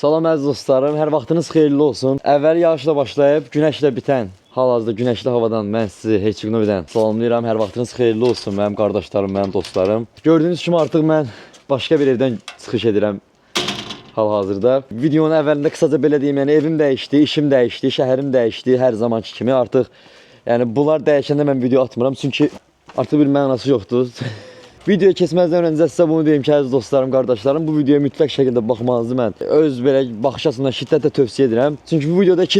Salam əziz dostlarım, hər vaxtınız xeyirli olsun. Əvvəl yağışla başlayıb, günəşlə bitən, hal-hazırda günəşli havadan mən sizi Herçegonovidən salamlayıram. Hər vaxtınız xeyirli olsun mənim qardaşlarım, mənim dostlarım. Gördüyünüz kimi artıq mən başqa bir evdən çıxış edirəm hal-hazırda. Videonun əvvəlində qısaca belə deyim, yəni evim dəyişdi, işim dəyişdi, şəhərim dəyişdi, hər zamanki kimi artıq. Yəni bunlar dəyişəndə mən video atmıram, çünki artıq bir mənası yoxdur. Videoya keçməzdən öncə sizə bunu deyim ki, əziz dostlarım, qardaşlarım, bu videoya mütləq şəkildə baxmanızı mən öz belə baxış açısından şiddətlə tövsiyə edirəm. Çünki bu videoda 3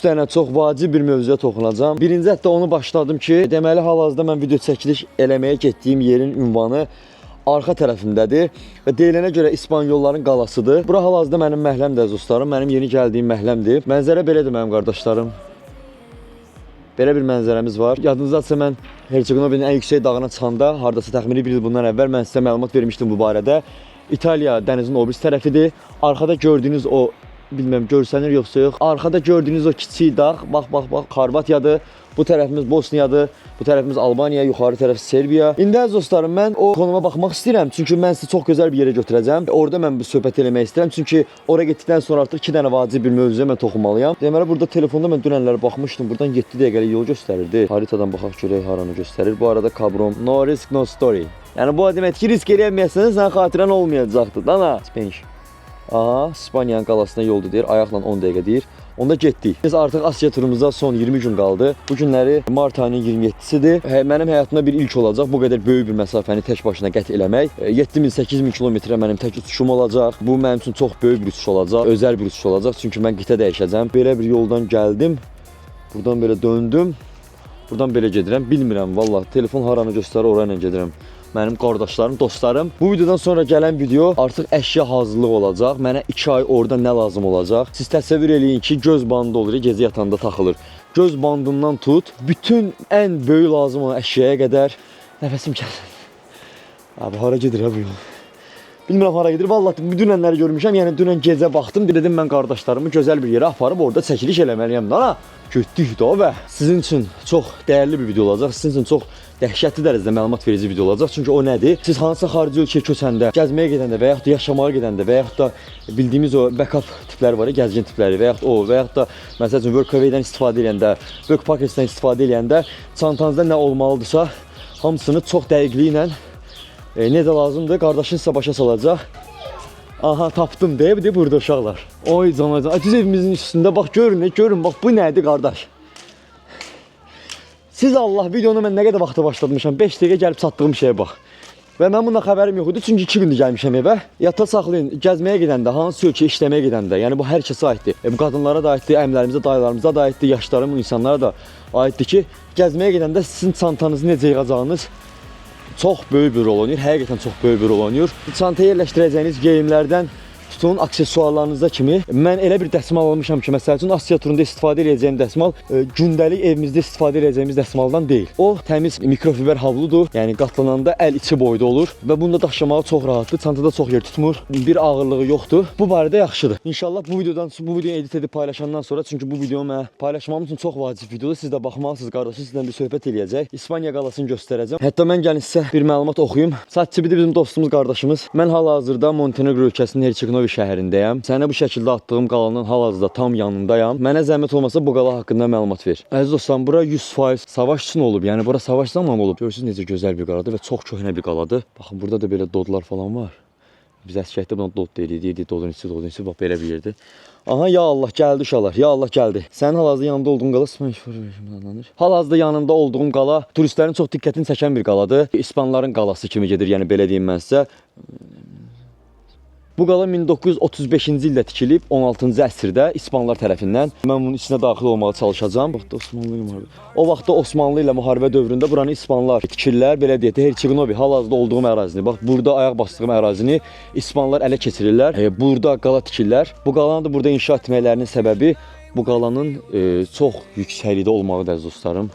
dənə çox vacib bir mövzuya toxunacağım. Birinci hətta onu başladım ki, deməli hal-hazırda mən video çəkiliş eləməyə getdiyim yerin ünvanı arxa tərəfindədir və deyilənə görə İspanyolların qalasıdır. Bura hal-hazırda mənim məhəlləmdir, əziz dostlarım, mənim yeni gəldiyim məhəlləmdir. Mənzərə belədir mənim qardaşlarım. Belə bir mənzərəmiz var. Yadınızdadsa mən Herçegonovinin ən yüksək dağına çıxanda, hardasa təxmini bir il bundan əvvəl mən sizə məlumat vermişdim bu barədə. İtaliya dənizin o birisi tərəfidir. Arkada gördüyünüz o, bilməm görsənir yoxsa yox. Arkada gördüyünüz o kiçik dağ, bax, Xorvatiyadır. Bu tərəfimiz Bosniyadır. Bu tərəfimiz Albaniya, yuxarı tərəf Serbiya. İndi əziz dostlarım, mən o konuma baxmaq istəyirəm. Çünki mən sizi çox gözəl bir yerə götürəcəm. Orada mən bu söhbət eləmək istəyirəm. Çünki oraya getdikdən sonra artıq 2 dənə vacib bir mövzuya mən toxunmalıyam. Deməli, burada telefonda mən dünənlərə baxmışdım. Buradan 7 dəqiqəlik yol göstərirdi. Haritadan baxaq görək haranı göstərir. Bu arada Kabrom, no risk, no story. Yəni bu demək ki, risk eləməyəsən, sənin xatirən olmayacaqdır. Dana, Spanish. Aha, İspaniyanın qalasına yoldu deyir. Ayaqla 10 dəqiqə deyir. Onda getdik. Biz artıq Asiya turumuza son 20 gün qaldı. Bu günləri mart ayının 27-sidir. Mənim həyatımda bir ilk olacaq. Bu qədər böyük bir məsafəni tək başına qət eləmək. 7000-8000 kilometrə mənim tək uçuşum olacaq. Bu mənim üçün çox böyük bir uçuş olacaq. Özəl bir uçuş olacaq. Çünki mən qitə dəyişəcəm. Belə bir yoldan gəldim. Buradan belə döndüm. Buradan belə gedirəm. Bilmirəm vallahi. Telefon haranı göstərir, orayla gedirəm. Mənim qardaşlarım, dostlarım. Bu videodan sonra gələn video artıq əşya hazırlıq olacaq. Mənə 2 ay orada nə lazım olacaq? Siz təsəvvür eləyin ki, göz bandı olur, gecə yatanda taxılır. Göz bandından tut, bütün ən böyük lazım olan əşyaya qədər nəfəsim kəsildi. Abi hara gedir ha bu yol? Bilmirəm hara gedir. Vallahi dünənləri görmüşəm. Yəni dünən gecə baxdım, dedim mən qardaşlarımı gözəl bir yerə aparıb orada çəkiliş eləməliyəm. Ana, getdik də və sizin üçün çox dəyərli bir video olacaq. Sizin üçün çox dəhşətli dərəcədə məlumat verici video olacaq. Çünki o nədir? Siz hansısa xarici ölkəyə köçəndə, gəzməyə gedəndə və yaxud da yaşamağa gedəndə və yaxud da bildiyimiz o backup tipləri var ya, gəzgin tipləri və yaxud da məsəl üçün workaway-dən istifadə edəndə, workpackage-dən istifadə edəndə çantanızda nə olmalıdırsa, hamısını çox dəqiqliklə necə lazımdır, qardaşın sizə başa salacaq. Aha, tapdım deyib burada uşaqlar. Oy canacan, düz evimizin üstündə bax görün, bax bu nədir qardaş? Siz Allah, videonu mən nə qədər vaxta başlatmışam, 5 dəqiqə gəlib çatdığım şeyə bax. Və mən bundan xəbərim yox idi, çünki 2 gündür gəlmişəm evə. Yadda saxlayın, gəzməyə gedəndə, hansı ölkəyə işləməyə gedəndə, yəni bu hər kəsə aiddir. Bu qadınlara da aiddir, əmlərimizə, dayılarımıza da aiddir, yaşlarım, insanlara da aiddir ki, gəzməyə gedəndə sizin çantanızı necə yığacağınız çox böyük bir rol oynayır, həqiqətən çox böyük bir rol oynayır. Çantaya yerləşdirəcəyiniz geyimlərdən tutun aksesuarlarınıza kimi mən elə bir dəsmal almışam ki, məsəl üçün Asiya turunda istifadə edəcəyim dəsmal gündəlik evimizdə istifadə edəcəyimiz dəsmaldan deyil. O təmiz mikrofiber havludur, yəni qatlananda əl içi boyda olur və bunu da daşımağı çox rahatdır, çantada çox yer tutmur, bir ağırlığı yoxdur. Bu barədə yaxşıdır. İnşallah bu videonu edit edib paylaşandan sonra, çünki bu videonu mən paylaşmam üçün çox vacib videodur. Siz də baxmalısınız, qardaşım sizlə bir söhbət eləyəcək. İspaniya qalasını göstərəcəm. Hətta mən gəlin sizə bir məlumat oxuyum. Saççıbidir bizim dostumuz, qardaşımız. Mən hal-hazırda Montenegro ölkəsinin Herçegonovi şəhərindəyəm. Sənə bu şəkildə attığım qalanın hal-hazırda tam yanındayam. Mənə zəhmət olmasa bu qala haqqında məlumat ver. Əziz dostlarım, bura 100% savaş üçün olub. Yəni bura savaş zamanı olub. Görürsünüz necə gözəl bir qaladır və çox köhnə bir qaladır. Baxın, burada da belə dodlar falan var. Biz əskəkdə buna dod deyirik, dodun içi, bax belə bir yerdir. Aha, ya Allah, gəldi uşaqlar, ya Allah gəldi. Sənin hal-hazırda yanında olduğun qala hal-hazırda yanında olduğum qala turistlərin çox diqqətini çəkən bir qaladır. İspanların qalası kimi gedir, yəni belə deyim mən sizə. Bu qala 1935-ci ildə tikilib, 16-cı əsrdə İspanlar tərəfindən. Mən bunun içinə daxil olmağa çalışacağım. O vaxtda Osmanlı ilə müharibə dövründə buranı İspanlar tikirlər, belə deyək, Herçegonovi, hal-hazırda olduğum ərazini. Bax, burada ayaq bastığım ərazini İspanlar ələ keçirirlər. Burada qala tikirlər. Bu qalanı da burada inşa etməklərinin səbəbi bu qalanın çox yüksəklikdə olmağıdır, əziz dostlarım.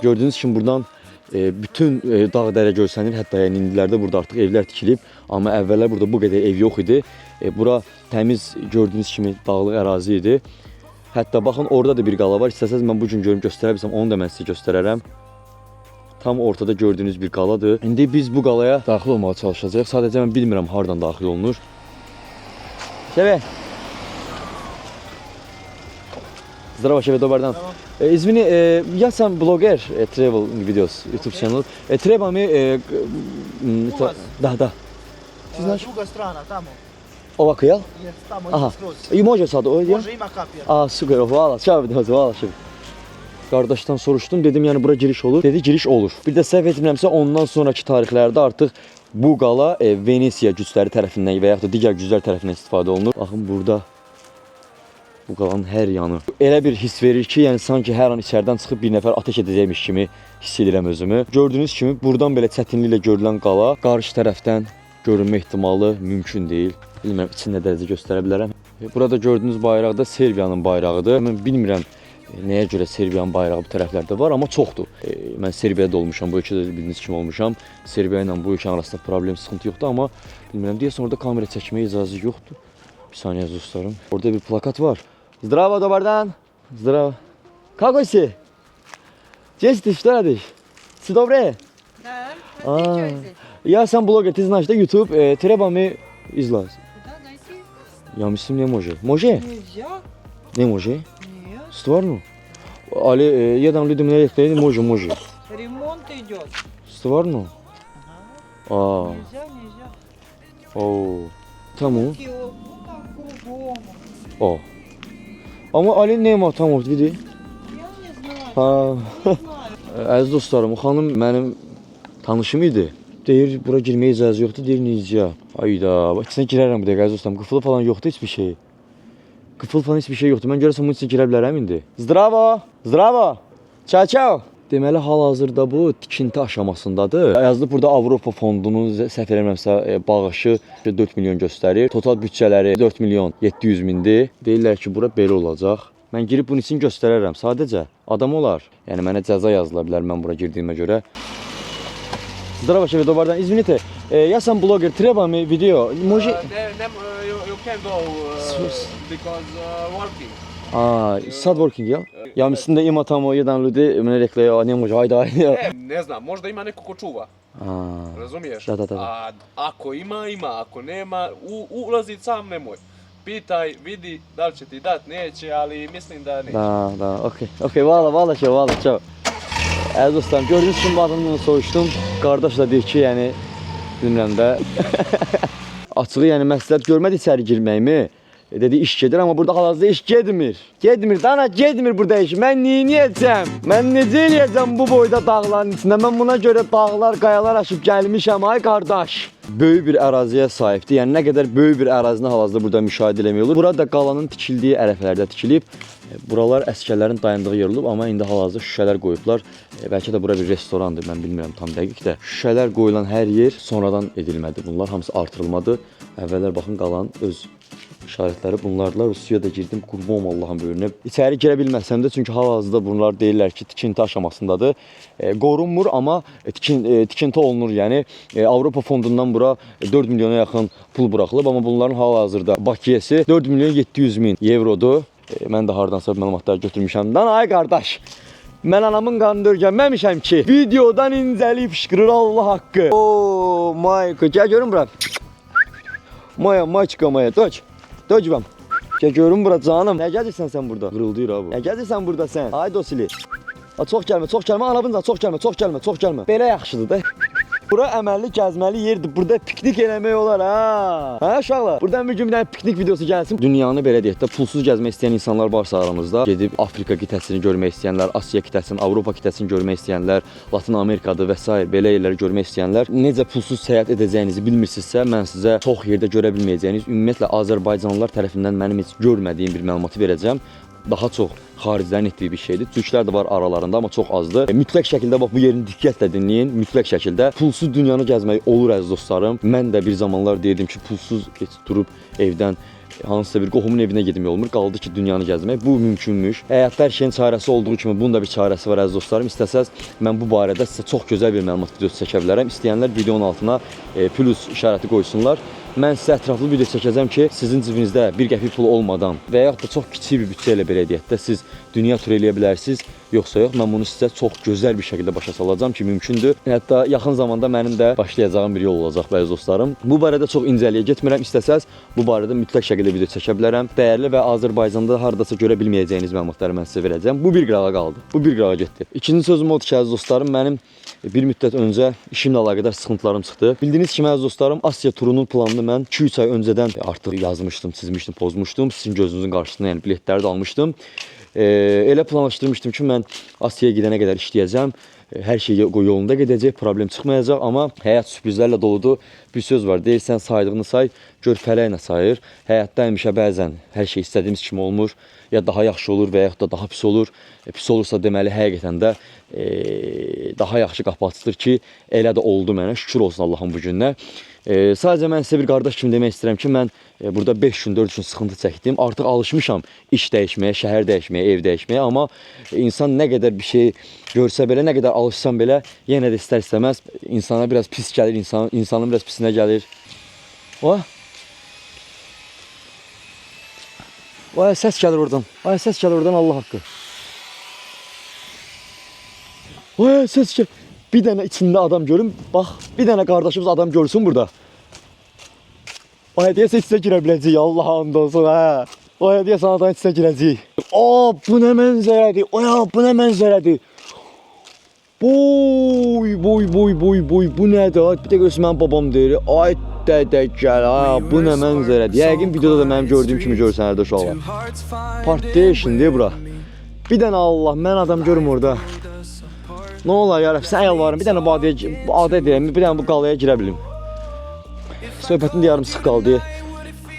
Gördüyünüz kimi buradan bütün dağ-dərə görsənir, hətta yəni indilərdə burada artıq evlər tikilib. Amma əvvəllər burada bu qədər ev yox idi. Bura təmiz gördüyünüz kimi dağlıq ərazi idi. Hətta baxın, orada da bir qala var. İstəsəz mən bu gün görüm göstərə bilsəm, onu da mən sizə göstərərəm. Tam ortada gördüyünüz bir qaladır. İndi biz bu qalaya daxil olmağa çalışacağıq. Sadəcə mən bilmirəm hardan daxil olunur. Тебе. Здорово, Шеве, добър ден. Извини, я съм блогер, travel videos, YouTube channel. Трябва ми... Да. Ти знаеш? Друга страна, тамо. Ова кајал? Е, тамо, Аха. скроз. И може sad, o, Може, има капия. Süper, valla, çabuk demez, valla şimdi. Qardaşdan soruşdum, dedim yəni bura giriş olur. Dedi giriş olur. Bir də səhv etmirəmsə ondan sonraki tarixlərdə artıq bu qala Venesiya gücləri tərəfindən və yaxud da digər güclər tərəfindən istifadə olunur. Baxın burada bu qalanın hər yanı. Elə bir hiss verir ki, yəni sanki hər an içəridən çıxıb bir nəfər ateş edəcəkmiş kimi hiss edirəm özümü. Gördüyünüz kimi buradan belə çətinliklə görülən qala qarşı tərəfdən görünmə ehtimalı mümkün deyil. Bilmirəm içində dərəcə göstərə bilərəm. Burada gördüyünüz bayraq da Serbiyanın bayrağıdır. Mən bilmirəm nəyə görə Serbiyanın bayrağı bu tərəflərdə var, amma çoxdur. Mən Serbiyada olmuşam, bu ölkədə bildiyiniz kimi olmuşam. Serbiya ilə bu ölkənin arasında problem, sıxıntı yoxdur, amma bilmirəm, deyəsən orada kamera çəkməyə icazə yoxdur. Bir saniyə dostlarım. Orada bir plakat var. Zdravo, dobar dan. Zdravo. Kako si? Gdzie ty, что радишь? Все добре? Да, А, а ты что здесь? Я сам блогер, ты знаешь, да, YouTube, треба ми излазь. Куда дойти? Я myslím не може. Може? Нельзя. Не може? Нет. Stvarno? Ali jedan ljudi mi rekli, može. Ремонт идет. Stvarno? Ага. Aa, Нельзя. oo. Tamam. Ну там кругом. O. Ama Ali nema tamam vidi. Я не знаю. Ha. Не знаю. Əziz dostlarım, o xanım mənim tanışım idi. Deyir, bura girməyə icazə yoxdur, deyir necə? Ayda, bax içinə girərəm bu dəqiqə əziz dostlarım. Qıfılı falan yoxdur heç bir şey. Qıfıl falan heç bir şey yoxdur. Mən görəsəm bunun içinə girə bilərəm indi. Zdravo. Çao. Deməli hal-hazırda bu tikinti aşamasındadır. Yazılıb burada Avropa fondunun səhv eləmirəmsə bağışı 4 milyon göstərir. Total büdcələri 4 milyon 700 mindir. Deyirlər ki, bura belə olacaq. Mən girib bunun için göstərərəm. Sadəcə adam olar. Yəni mənə cəza yazıla bilər mən bura girdiyimə görə. Zdravo, Шеве, добър ден. Извините, я съм блогер, трябва ми видео. Може... You can go because working. Sad working, ja? Ja mislim da ima tamo jedan ljudi, mene rekli, ne može, ajde. Ne znam, možda ima neko ko čuva. Razumiješ? Da. A ako ima, ako nema, ulazit sam nemoj. Pitaj, vidi da li će ti dat, neće, ali mislim da neće. Da, okey, valla, çao. Əziz dostlarım, gördüyünüz kimi bu adamdan soruşdum. Qardaş da deyir ki, yəni, bilmirəm də. Açığı, yəni məsləhət görmədi içəri girməyimi. Dedi iş gedir, amma burada hal-hazırda iş getmir. Getmir burada iş. Mən neyəcəm? Mən necə eləyəcəm bu boyda dağların içində? Mən buna görə dağlar, qayalar aşıb gəlmişəm, ay qardaş. Böyük bir əraziyə sahibdir. Yəni nə qədər böyük bir ərazini hal-hazırda burada müşahidə eləmək olur. Burada qalanın tikildiyi ərəflərdə tikilib. Buralar əsgərlərin dayandığı yer olub, amma indi hal-hazırda şüşələr qoyublar. Bəlkə də bura bir restorandır, mən bilmirəm tam dəqiq də. Şüşələr qoyulan hər yer sonradan edilmədi. Bunlar hamısı artırılmadı. Əvvəllər baxın qalanın öz işarətləri bunlardılar. Suya da girdim, qurban Allahın böyrünə. İçəri girə bilməsəm də, çünki hal-hazırda bunlar deyirlər ki, tikinti aşamasındadır. Qorunmur, amma tikinti olunur. Yəni Avropa fondundan bura 4 milyona yaxın pul buraxılıb, amma bunların hal-hazırda bakiyesi 4 milyon 700 min evrodur. Mən də hardansa məlumatları götürmüşəm. Lan ay qardaş, mən anamın qanını örgənməmişəm ki, videodan incəliyib fışqırır Allah haqqı. Ooo, Mayko, gəl görün bura. Maya, döc bəm. Gəl görün bura canım. Nə gəzirsən sən burada? Qırıldıyır ha bu. Nə gəzirsən burada sən? Ay dosili. Çox gəlmə, anabınca çox gəlmə. Belə yaxşıdır da. Bura əməlli gəzməli yerdir. Burada piknik eləmək olar ha. Hə uşaqlar? Buradan bir gün bir dənə piknik videosu gəlsin. Dünyanı belə deyək də pulsuz gəzmək istəyən insanlar varsa aramızda, gedib Afrika qitəsini görmək istəyənlər, Asiya qitəsini, Avropa qitəsini görmək istəyənlər, Latin Amerikada və s. belə yerləri görmək istəyənlər, necə pulsuz səyahət edəcəyinizi bilmirsinizsə, mən sizə çox yerdə görə bilməyəcəyiniz, ümumiyyətlə Azərbaycanlılar tərəfindən mənim heç görmədiyim bir məlumatı verəcəm. Daha çox xaricilərin etdiyi bir şeydir. Türklər də var aralarında, amma çox azdır. Mütləq şəkildə bax bu yerini diqqətlə dinləyin. Mütləq şəkildə pulsuz dünyanı gəzmək olur əziz dostlarım. Mən də bir zamanlar deyirdim ki, pulsuz heç durub evdən hansısa bir qohumun evinə getmək olmur. Qaldı ki, dünyanı gəzmək. Bu mümkünmüş. Həyatda hər şeyin çarəsi olduğu kimi bunun da bir çarəsi var əziz dostlarım. İstəsəz mən bu barədə sizə çox gözəl bir məlumat videosu çəkə bilərəm. İstəyənlər videonun altına plus işarəti qoysunlar. mən sizə ətraflı video çəkəcəm ki, sizin cibinizdə bir qəpik pul olmadan və yaxud da çox kiçik bir büdcə ilə belə deyək də siz dünya turu eləyə bilərsiniz. Yoxsa yox, mən bunu sizə çox gözəl bir şəkildə başa salacağam ki, mümkündür. Hətta yaxın zamanda mənim də başlayacağım bir yol olacaq bəzi dostlarım. Bu barədə çox incəliyə getmirəm. İstəsəz bu barədə mütləq şəkildə video çəkə bilərəm. Dəyərli və Azərbaycanda hardasa görə bilməyəcəyiniz məlumatları mən sizə verəcəm. Bu bir qırağa qaldı. Bu bir qırağa getdi. İkinci sözüm odur ki, əziz dostlarım, mənim bir müddət öncə işimlə əlaqədar sıxıntılarım çıxdı. Bildiyiniz kimi əziz dostlarım, Asiya turunun planını mən 2-3 ay öncədən artıq yazmışdım, çizmişdim, pozmuşdum. Sizin gözünüzün qarşısında, yəni biletləri də almışdım. Elə planlaşdırmışdım ki, mən Asiyaya gedənə qədər işləyəcəm. Hər şey yolunda gedəcək, problem çıxmayacaq. Amma həyat sürprizlərlə doludur. Bir söz var, deyirsən saydığını say, gör fələklə sayır. Həyatda həmişə bəzən hər şey istədiyimiz kimi olmur. Ya daha yaxşı olur və yaxud da daha pis olur. Pis olursa deməli həqiqətən də daha yaxşı qapı açılır ki, elə də oldu mənə. Şükür olsun Allahın bu gününə. Sadəcə mən sizə bir qardaş kimi demək istəyirəm ki, mən burada 5 gün, 4 gün sıxıntı çəkdim. Artıq alışmışam iş dəyişməyə, şəhər dəyişməyə, ev dəyişməyə. Amma insan nə qədər bir şey görsə belə, nə qədər alışsam belə, yenə də istər-istəməz insana biraz pis gəlir, insanın biraz pisinə gəlir. Vay, səs gəlir oradan. Vay, səs gəlir oradan, Allah haqqı. Vay, səs gəlir. Bir dənə içində adam görün. Bax, bir dənə qardaşımız adam görsün burada. Vay, deyəsə içinə girə biləcək. Allah and olsun, hə. Vay, deyəsən adam içinə girəcək. Bu nə mənzərədir. Bu nə mənzərədir. Boy. Bu nədir? Bir də görürsün, mənim babam deyir. Ay, dədə gəl, bu nə mənzərədir. Yəqin videoda da mənim gördüyüm kimi görsən hərdə uşaqlar. Partition'dir bura. Bir dənə Allah, mən adam görüm orada. Nə olar ya Rəbb, sən yalvarım, bir dənə bu adə deyəm, bir dənə bu qalaya girə bilim. Söhbətin də yarım sıx qaldı.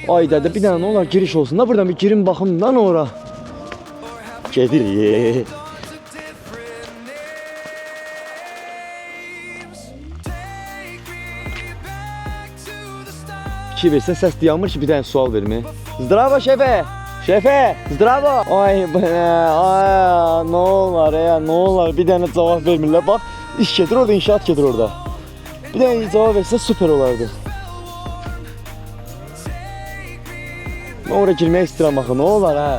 Ay dədə, bir dənə nə olar giriş olsun da, buradan bir girin baxım, da nə ora. Gedir. İki versən, səs dayanmır ki, bir dənə sual vermə. Zdravo şefe! Şefe! Zdravo! Ay bu nə? Ay nə olar ya, nə olar? Bir dənə cavab vermirlər. Bax, iş gedir orada, inşaat gedir orada. Bir dənə cavab versə süper olardı. Mən oraya girmək istəyirəm axı, nə olar hə?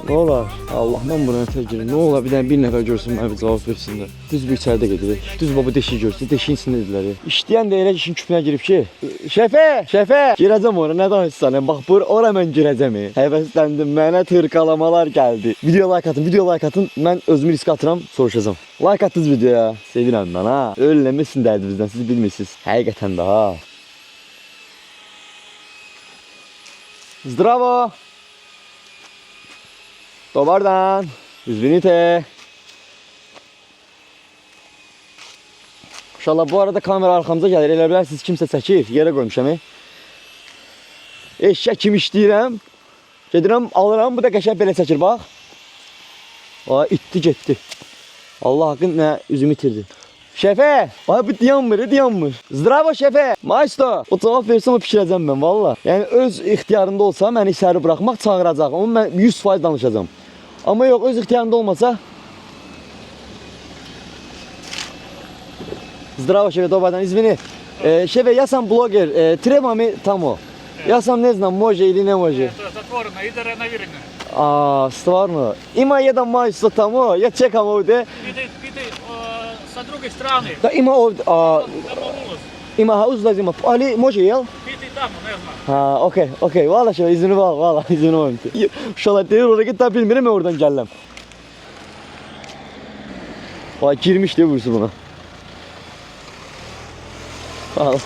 Nə olar? Allah, mən buna nətər girim. Nə olar, bir dənə bir nəfər görsün, mənə bir cavab versin də. Düz bir içəridə gedirik. Düz baba deşiyi görsün, deşiyin içində dedilər. İşləyən də elə işin küpünə girib ki, şefe, girəcəm ora, nə danışsan? Bax, ora mən girəcəm. Həvəsləndim, mənə tırqalamalar gəldi. Video like atın, mən özümü risk atıram, soruşacağım. Like atdınız videoya, sevirəm mən ha. Ölləməsin dərdimizdən, siz bilmirsiniz. Həqiqətən də ha. Zdravo! Dobardan, извините. İnşallah bu arada kamera arxamıza gəlir. Elə bilərsiniz kimsə çəkir. Yerə qoymuşam. Eşşək kimi işləyirəm. Gedirəm, alıram. Bu da qəşəng belə çəkir, bax. İtdi, getdi. Allah haqqın nə üzümü itirdi. Şefe! Ay bu dayanmır. Zdravo şefe! Maestro! O cavab versəm o fikirəcəm mən, valla. Yəni öz ixtiyarında olsa məni içəri buraxmaq çağıracaq. Onu mən 100% danışacağım. Ama yok, öz ixtiyarında olmasa. Zdravo şefe, dobardan, извини. Шефе, я сам блогер, треба ми тамо. Я сам не знам, може или не може. Затворено, іде ренавірення. Stvarno. Ima jedan majstor tamo, ja čekam ovdje. Іди sa druge strane. Da ima ovdje, Tamo ulaz. ima uzlaz ima, ali može jel? Іди tamo, ne znam. Okey, valla şefe, izini var, valla izini var. Uşaqlar deyir, oraya git da bilmiyorum ya oradan gələm. Vay, girmiş diye vursun buna. Allah.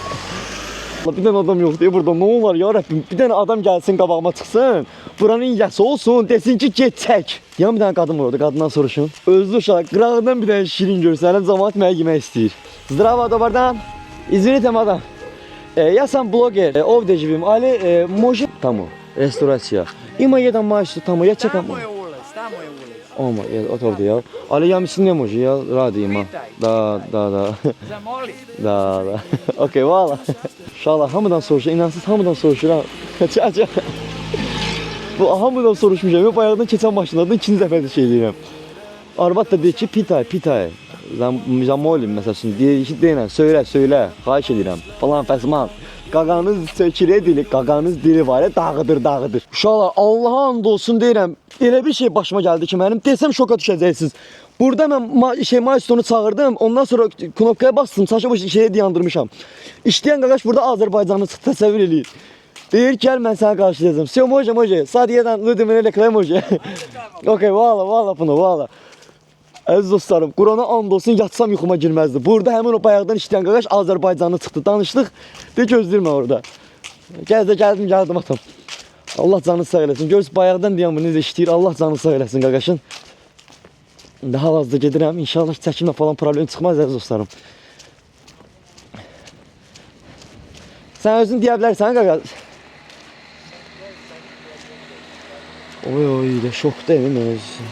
Bir dənə adam yox diye burada, nə olar ya Rəbbim, bir dənə adam gəlsin qabağıma çıxsın. Buranın yəsi olsun, desin ki get çək. Yan bir dənə qadın var orada, qadından soruşun. Özlü uşaq, qırağından bir dənə şirin görsənəm, cəmaət mənə yemək istəyir. Zdravo, dobardan. İzvinite madam. Ja sam bloger, ovdje živim, ali može tamo, restauracija. Ima jedan majstor tamo, ja čekam. Tamo je ulaz, tamo je ulaz. Oma, od ovdje, jel? Ali ja mislim ne može, jel? Radi ima. Da. Zamoli. Da. Okey, hvala. Şala, hamıdan soruşur, inansız hamıdan soruşur ha. Çaça. Bu hamıdan soruşmuş ya, bayağıdan keçen maşınlardan ikinci dəfədir şey deyirəm. Arvad da deyir ki, pitay. Zamolim məsəl üçün, deyir ki, deyinə, söylə, xahiş edirəm, falan fəsman. qaqanız sökülür dili, qaqanız dili var ya, dağıdır. Uşaqlar, Allaha and olsun deyirəm, elə bir şey başıma gəldi ki, mənim desəm şoka düşəcəksiniz. Burada mən Maestonu çağırdım, ondan sonra knopkaya bastım, saçı bu şeyi dayandırmışam. İşləyən qaqaş burada Azərbaycanı təsəvvür eləyir. Deyir gəl mən səni qarşılayacağım. Все, može. Sad jedan ljudi mene reklam može. Okey, valla bunu, valla. Əziz dostlarım, Qurana and olsun yatsam yuxuma girməzdi. Burada həmin o bayaqdan işləyən qaqaş Azərbaycanlı çıxdı. Danışdıq, de gözləyirmə orada. Gəldim atam. Allah canını sağ eləsin. Görürsün bayaqdan deyəm bu necə işləyir. Allah canını sağ eləsin qaqaşın. İndi hal-hazırda gedirəm. İnşallah çəkimlə falan problem çıxmaz əziz dostlarım. Sən özün deyə bilərsən qaqaş. Oy, də şokda evim özü.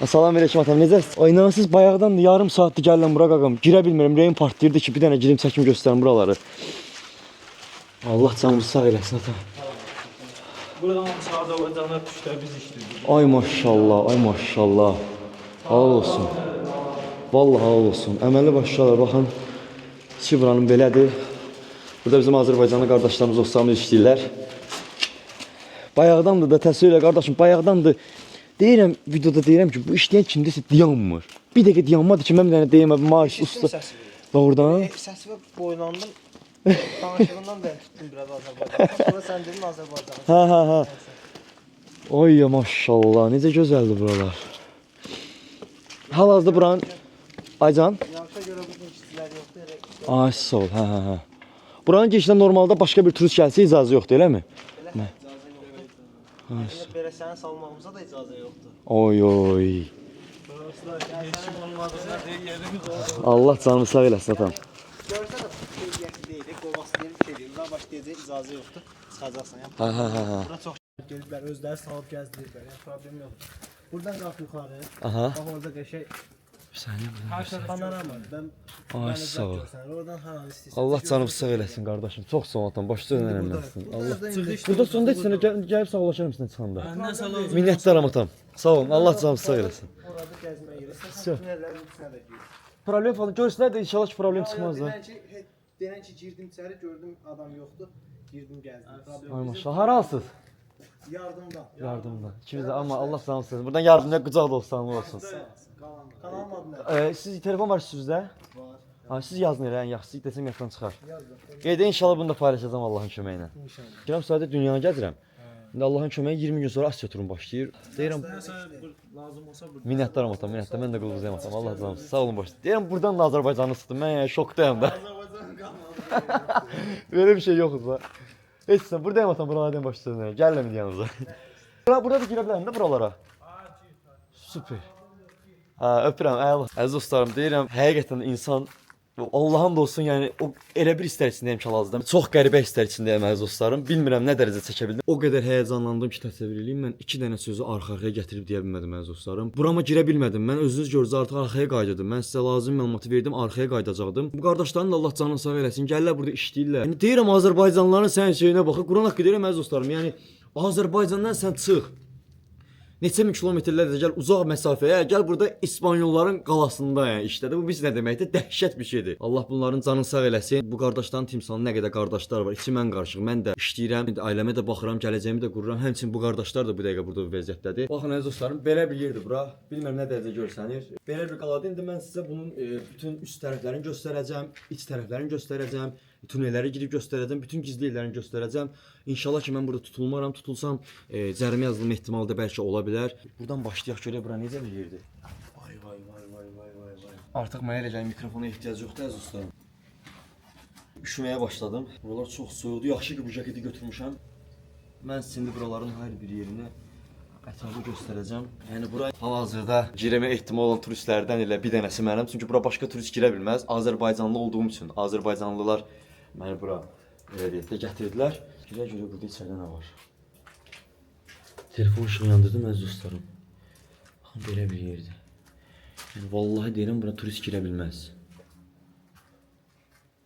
Salam aleyküm atam, necəsiz? Ay nasız bayaqdan yarım saatdir gəlirəm bura qaqam. Girə bilmirəm, rəyim partlayırdı ki, bir dənə girim çəkim göstərim buraları. Allah canımızı sağ eləsin atam. Buradan sağda o cana düşdə biz işlədik. Ay maşallah. Halal olsun. Vallahi halal olsun. Əməlli başlayırlar, baxın. İçi buranın belədir. Burada bizim Azərbaycanlı qardaşlarımız, dostlarımız işləyirlər. Bayaqdandır da təsvir elə qardaşım, bayaqdandır. Deyirəm, videoda deyirəm ki, bu işləyən kimdəsə dayanmır. Bir dəqiqə dayanmadı ki, mən bir dənə deyim, maaş, usta. Və oradan? Səsimi boylandım. Danışığından ben tuttum biraz Azərbaycandan. Sonra sən dedin Azərbaycanı. Ha. Oy ya maşallah, necə gözəldir buralar. Hal-hazırda buranın... Aycan? Yanlışa görə bugün işçilər yoxdur. Ay sağ ol, hə. Buranın girişində normalda başqa bir turist gəlsə icazə yoxdur, eləmi? Elə icazə yoxdur. Belə səni salmağımıza da icazə yoxdur. Oy. Allah canımı sağ eləsin atam. Görsən də qeydiyyəti deyil, qovası deyil, bir şey deyil. Daha başlayacaq icazə yoxdur. Çıxacaqsan. Ha. Bura çox geliblər, özləri salıb gəzdiriblər. Yəni problem yoxdur. Buradan qalx yuxarı. Aha. Bax orada qəşəng Bir saniyə bu. panorama. Ay sağ ol. Oradan hər an istəyirsən. Allah canımı sağ eləsin qardaşım. Çox sağ ol atam. Başda önəmləsin. Allah. Burada sonda heç sənə gəlib sağlaşarım sən çıxanda. Məndən sağ ol. Minnətdaram atam. Sağ olun. Allah canımı sağ eləsin. Orada gəzməyə girirsən. Sağ. Tünəllərin içinə də girirsən. Problem falan görsünlər də inşallah ki problem çıxmaz da. Denən ki girdim içəri, gördüm adam yoxdur. Girdim gəzdim. Problem Ay maşallah. Haralsız? yardımdan. İkimiz də amma Allah sağ olsun. Buradan yardımına qucaq da olsan olsun. Kanalın adı nə? Siz telefon var sizdə? Var. Ha, siz yazın elə ən yaxşısı desəm yaddan çıxar. Qeyd inşallah bunu da paylaşacağam Allahın köməyi ilə. İnşallah. Giram sadəcə dünyanı gəzirəm. İndi Allahın köməyi 20 gün sonra Asiya turum başlayır. Deyirəm Lazım olsa burada. minnətdaram atam, minnətdaram. Mən də qulluqzuyam atam. Allah razı olsun. Sağ olun baş. Deyirəm buradan da Azərbaycanı sıxdım. Mən yəni şokdayam da. Azərbaycanın qanunu. Böyle bir şey yoxdur da. Heç sən buradayam atam, buralardan başlayın. Gəlmə yanınıza. Burada da girə bilərəm də buralara. Süper. Öpürəm, əziz dostlarım, deyirəm, həqiqətən insan Allah'ın da olsun, yəni o elə bir istər içindəyəm ki, hal-hazırda. Çox qəribə istər içindəyəm əziz dostlarım. Bilmirəm nə dərəcə çəkə bildim. O qədər həyəcanlandım ki, təsəvvür edin. Mən 2 dənə sözü arxa-arxaya gətirib deyə bilmədim əziz dostlarım. Burama girə bilmədim. Mən özünüz gördünüz artıq arxaya qayıdırdım. Mən sizə lazım məlumatı verdim, arxaya qayıdacaqdım. Bu qardaşların da Allah canını sağ eləsin. Gəlirlər burada işləyirlər. Yəni deyirəm Azərbaycanlıların sən şeyinə baxın. Quran haqqı deyirəm əziz dostlarım. Yəni Azərbaycandan sən çıx. Neçə min kilometrlərlə gəl uzaq məsafəyə, gəl burada İspanyolların qalasında yəni işlədi. Bu biz nə deməkdir? Dəhşət bir şeydir. Allah bunların canını sağ eləsin. Bu qardaşların timsalında nə qədər qardaşlar var. İçi mən qarışıq. Mən də işləyirəm, ailəmə də baxıram, gələcəyimi də qururam. Həmçinin bu qardaşlar da bu dəqiqə burada bu vəziyyətdədir. Baxın əziz dostlarım, belə bir yerdir bura. Bilmirəm nə dərəcə görsənir. Belə bir qaladır. İndi mən sizə bunun bütün üst tərəflərini göstərəcəm, iç tərəflərini göstərəcəm. Tunellərə girib göstərəcəm, bütün gizli yerlərini göstərəcəm. İnşallah ki, mən burada tutulmaram. Tutulsam, cərimə yazılma ehtimalı da bəlkə ola bilər. Buradan başlayaq görək, bura necə bir yerdir. Vay. Artıq mənə elə gəlir, mikrofona ehtiyac yoxdur, əziz dostlarım. Üşüməyə başladım. Buralar çox soyuqdur. Yaxşı ki, bu jaketi götürmüşəm. Mən şimdi buraların hər bir yerini ətrafı göstərəcəm. Yəni bura hal-hazırda girəmə ehtimal olan turistlərdən elə bir dənəsi mənim. Çünki bura başqa turist girə bilməz. Azərbaycanlı olduğum üçün Azərbaycanlılar məni bura elə deyək də gətirdilər. Görə burada içəridə nə var? Telefon ışığı yandırdım əziz dostlarım. Baxın belə bir yerdir. Yəni vallahi deyirəm bura turist girə bilməz.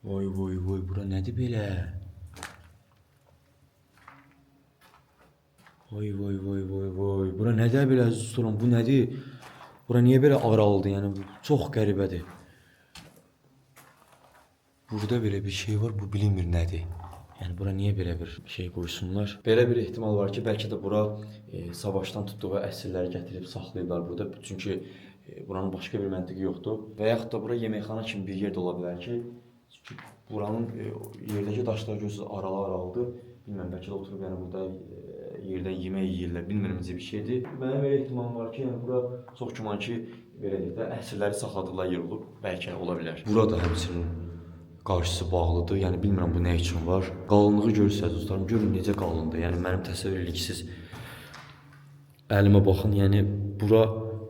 Vay bura nədir belə? Vay. Bura nədir belə əziz dostlarım? Bu nədir? Bura niyə belə aralıdır? Yəni çox qəribədir. Burada belə bir şey var, bu bilinmir nədir. Yəni bura niyə belə bir şey qoysunlar? Belə bir ehtimal var ki, bəlkə də bura savaşdan tutduğu əsirləri gətirib saxlayıblar burada. Çünki buranın başqa bir məntiqi yoxdur. Və yaxud da bura yeməkxana kimi bir yer də ola bilər ki, çünki buranın yerdəki daşlar görürsünüz aralı-aralıdır. Bilmirəm, bəlkə də oturub yəni burada yerdən yemək yeyirlər, bilmirəm necə bir şeydir. Mənim belə ehtimalım var ki, yəni bura çox güman ki, belə deyək də əsirləri saxladıqları yer olub, bəlkə ola bilər. Burada həmçinin qarşısı bağlıdır. Yəni bilmirəm bu nə üçün var. Qalınlığı görürsəz dostlarım, görün necə qalındır. Yəni mənim təsəvvür edin ki, siz əlimə baxın, yəni bura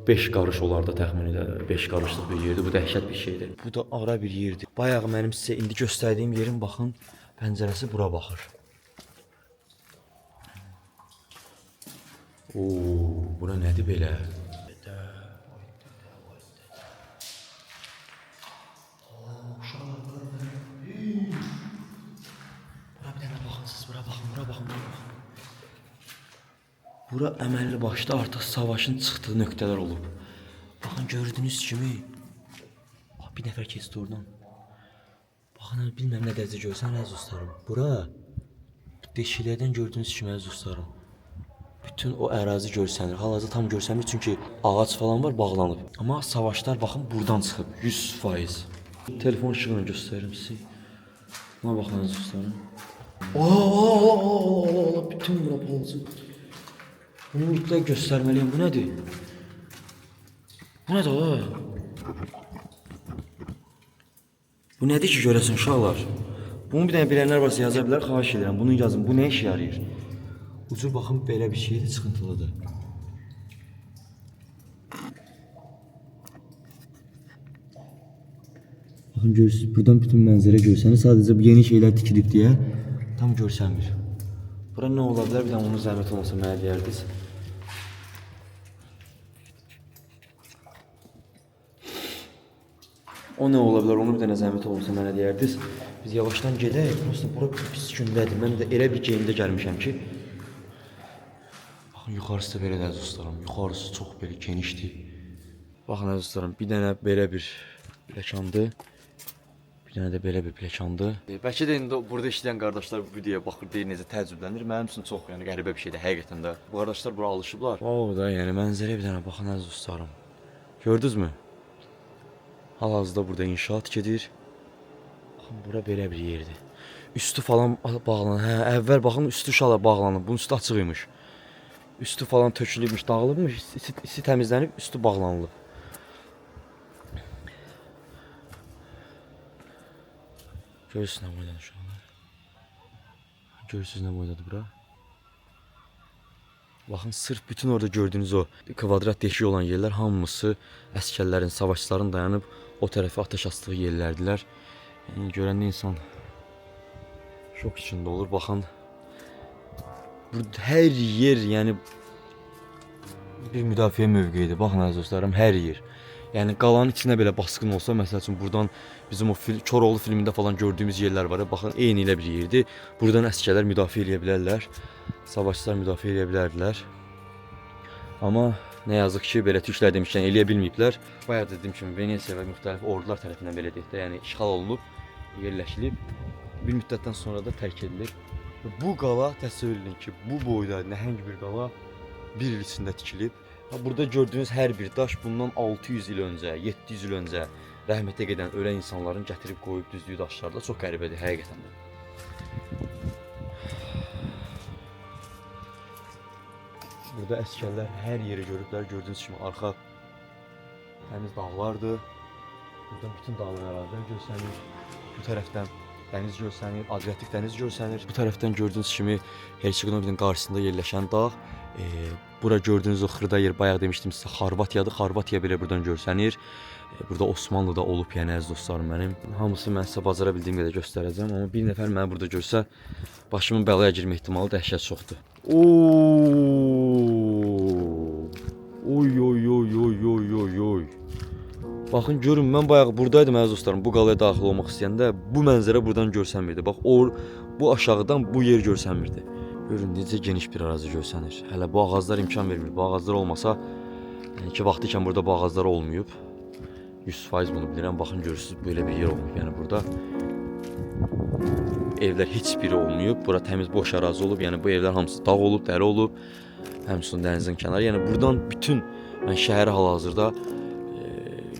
5 qarış olar da təxminən 5 qarışlıq bir yerdir. Bu dəhşət bir şeydir. Bu da ara bir yerdir. Bayağı mənim sizə indi göstərdiyim yerin baxın, pəncərəsi bura baxır. Oo, bura nədir belə? Bura əməlli başda artıq savaşın çıxdığı nöqtələr olub. Baxın gördüyünüz kimi bir nəfər keçdi oradan. Baxın bilməm nə dərəcə görsən əziz dostlarım. Bura deşiklərdən gördüyünüz kimi əziz dostlarım. Bütün o ərazi görsənir. Hal-hazırda tam görsənmir çünki ağac falan var bağlanıb. Amma savaşlar baxın buradan çıxıb 100%. Telefon işığını göstərim sizə. Buna baxın əziz dostlarım. Bütün bura palçıq. Bunu mütləq göstərməliyim. Bu nədir? Bu nədir o? Bu nədir ki görəsin uşaqlar? Bunu bir dənə bilənlər varsa yaza bilər, xahiş edirəm. Bunu yazın. Bu nə işə yarayır? Ucu baxın belə bir şeydir, çıxıntılıdır. Baxın görürsünüz, buradan bütün mənzərə görsənir. Sadəcə bu yeni şeylər tikilib deyə tam görsənmir. Bura nə ola bilər? Bir dənə onun zəhmət olmasa mənə deyərdiniz. O nə ola bilər? Onu bir dənə zəhmət olmasa mənə deyərdiniz. Biz yavaşdan gedək. Prosta bura pis gündədir. Mən də elə bir geyimdə gəlmişəm ki. Baxın yuxarısı da belədir əziz dostlarım. Yuxarısı çox belə genişdir. Baxın əziz dostlarım, bir dənə belə bir pləkandır. Bir dənə də belə bir pləkandır. Bəlkə də indi burada işləyən qardaşlar bu videoya baxır, deyir necə təəccüblənir. Mənim üçün çox yəni qəribə bir şeydir həqiqətən də. Bu qardaşlar bura alışıblar. O da yəni mənzərəyə bir dənə baxın əziz dostlarım. Gördünüzmü? Hal-hazırda burada inşaat gedir. Baxın bura belə bir yerdir. Üstü falan bağlanır. Hə, əvvəl baxın üstü şala bağlanıb. Bunun üstü açıq imiş. Üstü falan tökülübmüş, dağılıbmış, isi təmizlənib, üstü bağlanılıb. Görürsünüz nə boydadır uşaqlar. Görürsünüz nə boydadır bura. Baxın, sırf bütün orada gördüyünüz o kvadrat deşik olan yerlər hamısı əskərlərin, savaşçıların dayanıb o tərəfə atəş açdığı yerlərdilər. Yəni, görəndə insan şok içində olur. Baxın, hər yer yəni bir müdafiə mövqeyidir. Baxın əziz dostlarım, hər yer. Yəni qalanın içinə belə basqın olsa, məsəl üçün buradan bizim o Koroğlu filmində falan gördüyümüz yerlər var. Baxın, eyni ilə bir yerdir. Buradan əskərlər müdafiə edə bilərlər. Savaşçılar müdafiə edə bilərdilər. Amma nə yazık ki, belə türklər demişkən eləyə bilməyiblər. Bayaq dediyim kimi Venesiya və müxtəlif ordular tərəfindən belə deyək də, yəni işğal olunub, yerləşilib, bir müddətdən sonra da tərk edilir. Bu qala təsəvvür edin ki, bu boyda nəhəng bir qala bir il içində tikilib. Burada gördüyünüz hər bir daş bundan 600 il öncə, 700 il öncə rəhmətə gedən ölən insanların gətirib qoyub düzdüyü daşlar da çox qəribədir həqiqətən də. Burada əskərlər hər yeri görüblər, gördüyünüz kimi arxa təmiz dağlardır. Buradan bütün dağlar ərazilər görsənir. Bu tərəfdən dəniz görsənir, Adriatik dəniz görsənir. Bu tərəfdən gördüyünüz kimi Herçegonovun qarşısında yerləşən dağ. Bura gördüyünüz o xırda yer, bayaq demişdim sizə, Xorvatiyadır. Xorvatiya belə buradan görsənir. Burada Osmanlı da olub, yəni əziz dostlarım mənim. Hamısı mən sizə bacara bildiyim qədər göstərəcəm. Amma bir nəfər məni burada görsə, başımın bəlaya girmə ehtimalı dəhşət çoxdur. Oy. Baxın görün, mən bayaq buradaydım əziz dostlarım. Bu qalaya daxil olmaq istəyəndə bu mənzərə buradan görsənmirdi. Bax, bu aşağıdan bu yer görsənmirdi. Görün necə geniş bir ərazi görsənir. Hələ bu ağaclar imkan vermir. Bu ağaclar olmasa, yəni ki vaxtı burada bu ağaclar olmayıb. 100% bunu bilirəm. Baxın görürsünüz belə bir yer olmayıb. Yəni burada Evlər heç biri olmayıb. Bura təmiz boş ərazi olub. Yəni bu evlər hamısı dağ olub, dəri olub. Həmçinin dənizin kənarı. Yəni buradan bütün mən şəhəri hal-hazırda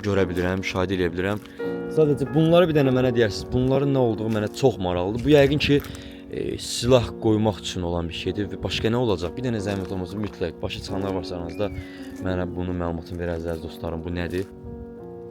görə bilirəm, müşahidə edə bilirəm. Sadəcə bunları bir dənə mənə deyərsiniz. Bunların nə olduğu mənə çox maraqlıdır. Bu yəqin ki silah qoymaq üçün olan bir şeydir və başqa nə olacaq? Bir dənə zəhmət olmasa mütləq başa çıxanlar varsa aranızda mənə bunun məlumatını verərsiniz dostlarım. Bu nədir?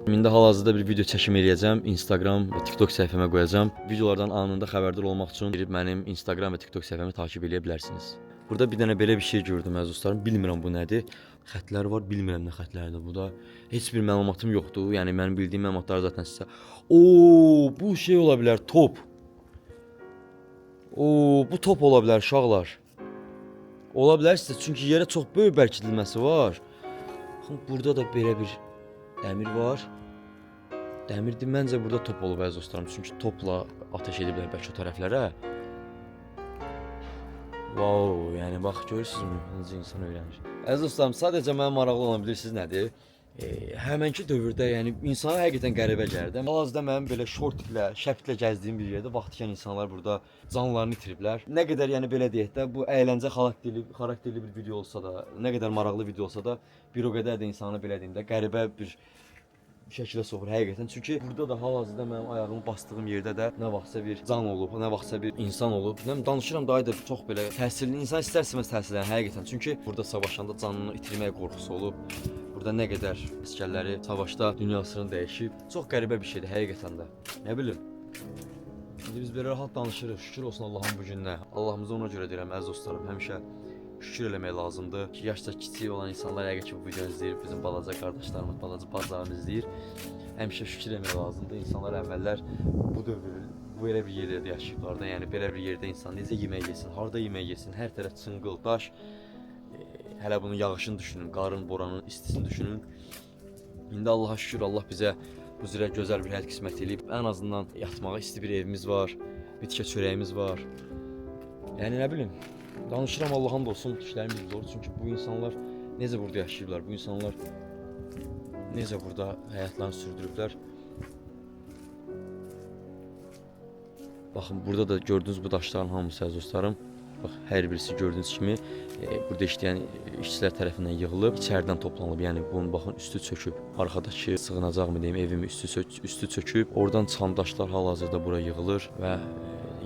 İndi hal-hazırda bir video çəkim eləyəcəm. Instagram və TikTok səhifəmə qoyacağam. Videolardan anında xəbərdar olmaq üçün girib mənim Instagram və TikTok səhifəmi takib edə bilərsiniz. Burada bir dənə belə bir şey gördüm əziz dostlarım. Bilmirəm bu nədir. Xətlər var, bilmirəm nə xətlərdir bu da. Heç bir məlumatım yoxdur. Yəni mənim bildiyim məlumatları zaten sizə. Oo, bu şey ola bilər, top. Oo, bu top ola bilər uşaqlar. Ola bilər sizə çünki yerə çox böyük bərkidilməsi var. Baxın, burada da belə bir dəmir var. Dəmirdir, məncə burada top olub əziz dostlarım. Çünki topla ateş ediblər bəlkə o tərəflərə. Wow, yəni bax görürsünüzmü necə insan öyrənir. Əziz dostlarım, sadəcə mənə maraqlı olan bilirsiniz nədir? Həmənki dövrdə yəni insana həqiqətən qəribə gəlirdi. Hal-hazırda mənim belə şortlə, şəptlə gəzdiyim bir yerdə vaxt ikən insanlar burada canlarını itiriblər. Nə qədər yəni belə deyək də bu əyləncə xarakterli bir video olsa da, nə qədər maraqlı video olsa da, bir o qədər də insanı belə deyim də qəribə bir şəkilə soxur həqiqətən. Çünki burada da hal-hazırda mənim ayağımı bastığım yerdə də nə vaxtsa bir can olub, nə vaxtsa bir insan olub. Bilmirəm, danışıram da ayda çox belə təsirli insan istər-istəməz təsirlənir həqiqətən. Çünki burada savaşanda canını itirmək qorxusu olub. Burada nə qədər əsgərləri savaşda dünyasını dəyişib. Çox qəribə bir şeydir həqiqətən də. Nə bilim. İndi biz belə rahat danışırıq. Şükür olsun Allahın bu gününə. Allahımıza ona görə deyirəm əziz dostlarım, həmişə şükür eləmək lazımdır ki, yaşca kiçik olan insanlar həqiqətən ki, bu videonu izləyir, bizim balaca qardaşlarımız, balaca bacılarımız izləyir. Həmişə şükür eləmək lazımdır. İnsanlar əvvəllər bu dövrü, bu elə bir yerdə yaşayıblar da, yəni belə bir yerdə insan necə yemək yesin, harda yemək yesin, hər tərəf çınqıl, daş. Hələ bunun yağışını düşünün, qarın, boranın istisini düşünün. İndi Allaha şükür, Allah bizə bu cürə gözəl bir həyat qismət eləyib. Ən azından yatmağa isti bir evimiz var, bitkə çörəyimiz var. Yəni nə bilim. Danışıram Allah'ın da olsun işlərimiz zor çünki bu insanlar necə burada yaşayıblar, bu insanlar necə burada həyatlarını sürdürüblər. Baxın burada da gördüyünüz bu daşların hamısı əziz dostlarım. Bax hər birisi gördüyünüz kimi burada işləyən işçilər tərəfindən yığılıb, içəridən toplanılıb. Yəni bunun baxın üstü çöküb, arxadakı sığınacaqmı deyim, evimin üstü çöküb. Oradan çıxan daşlar hal-hazırda bura yığılır və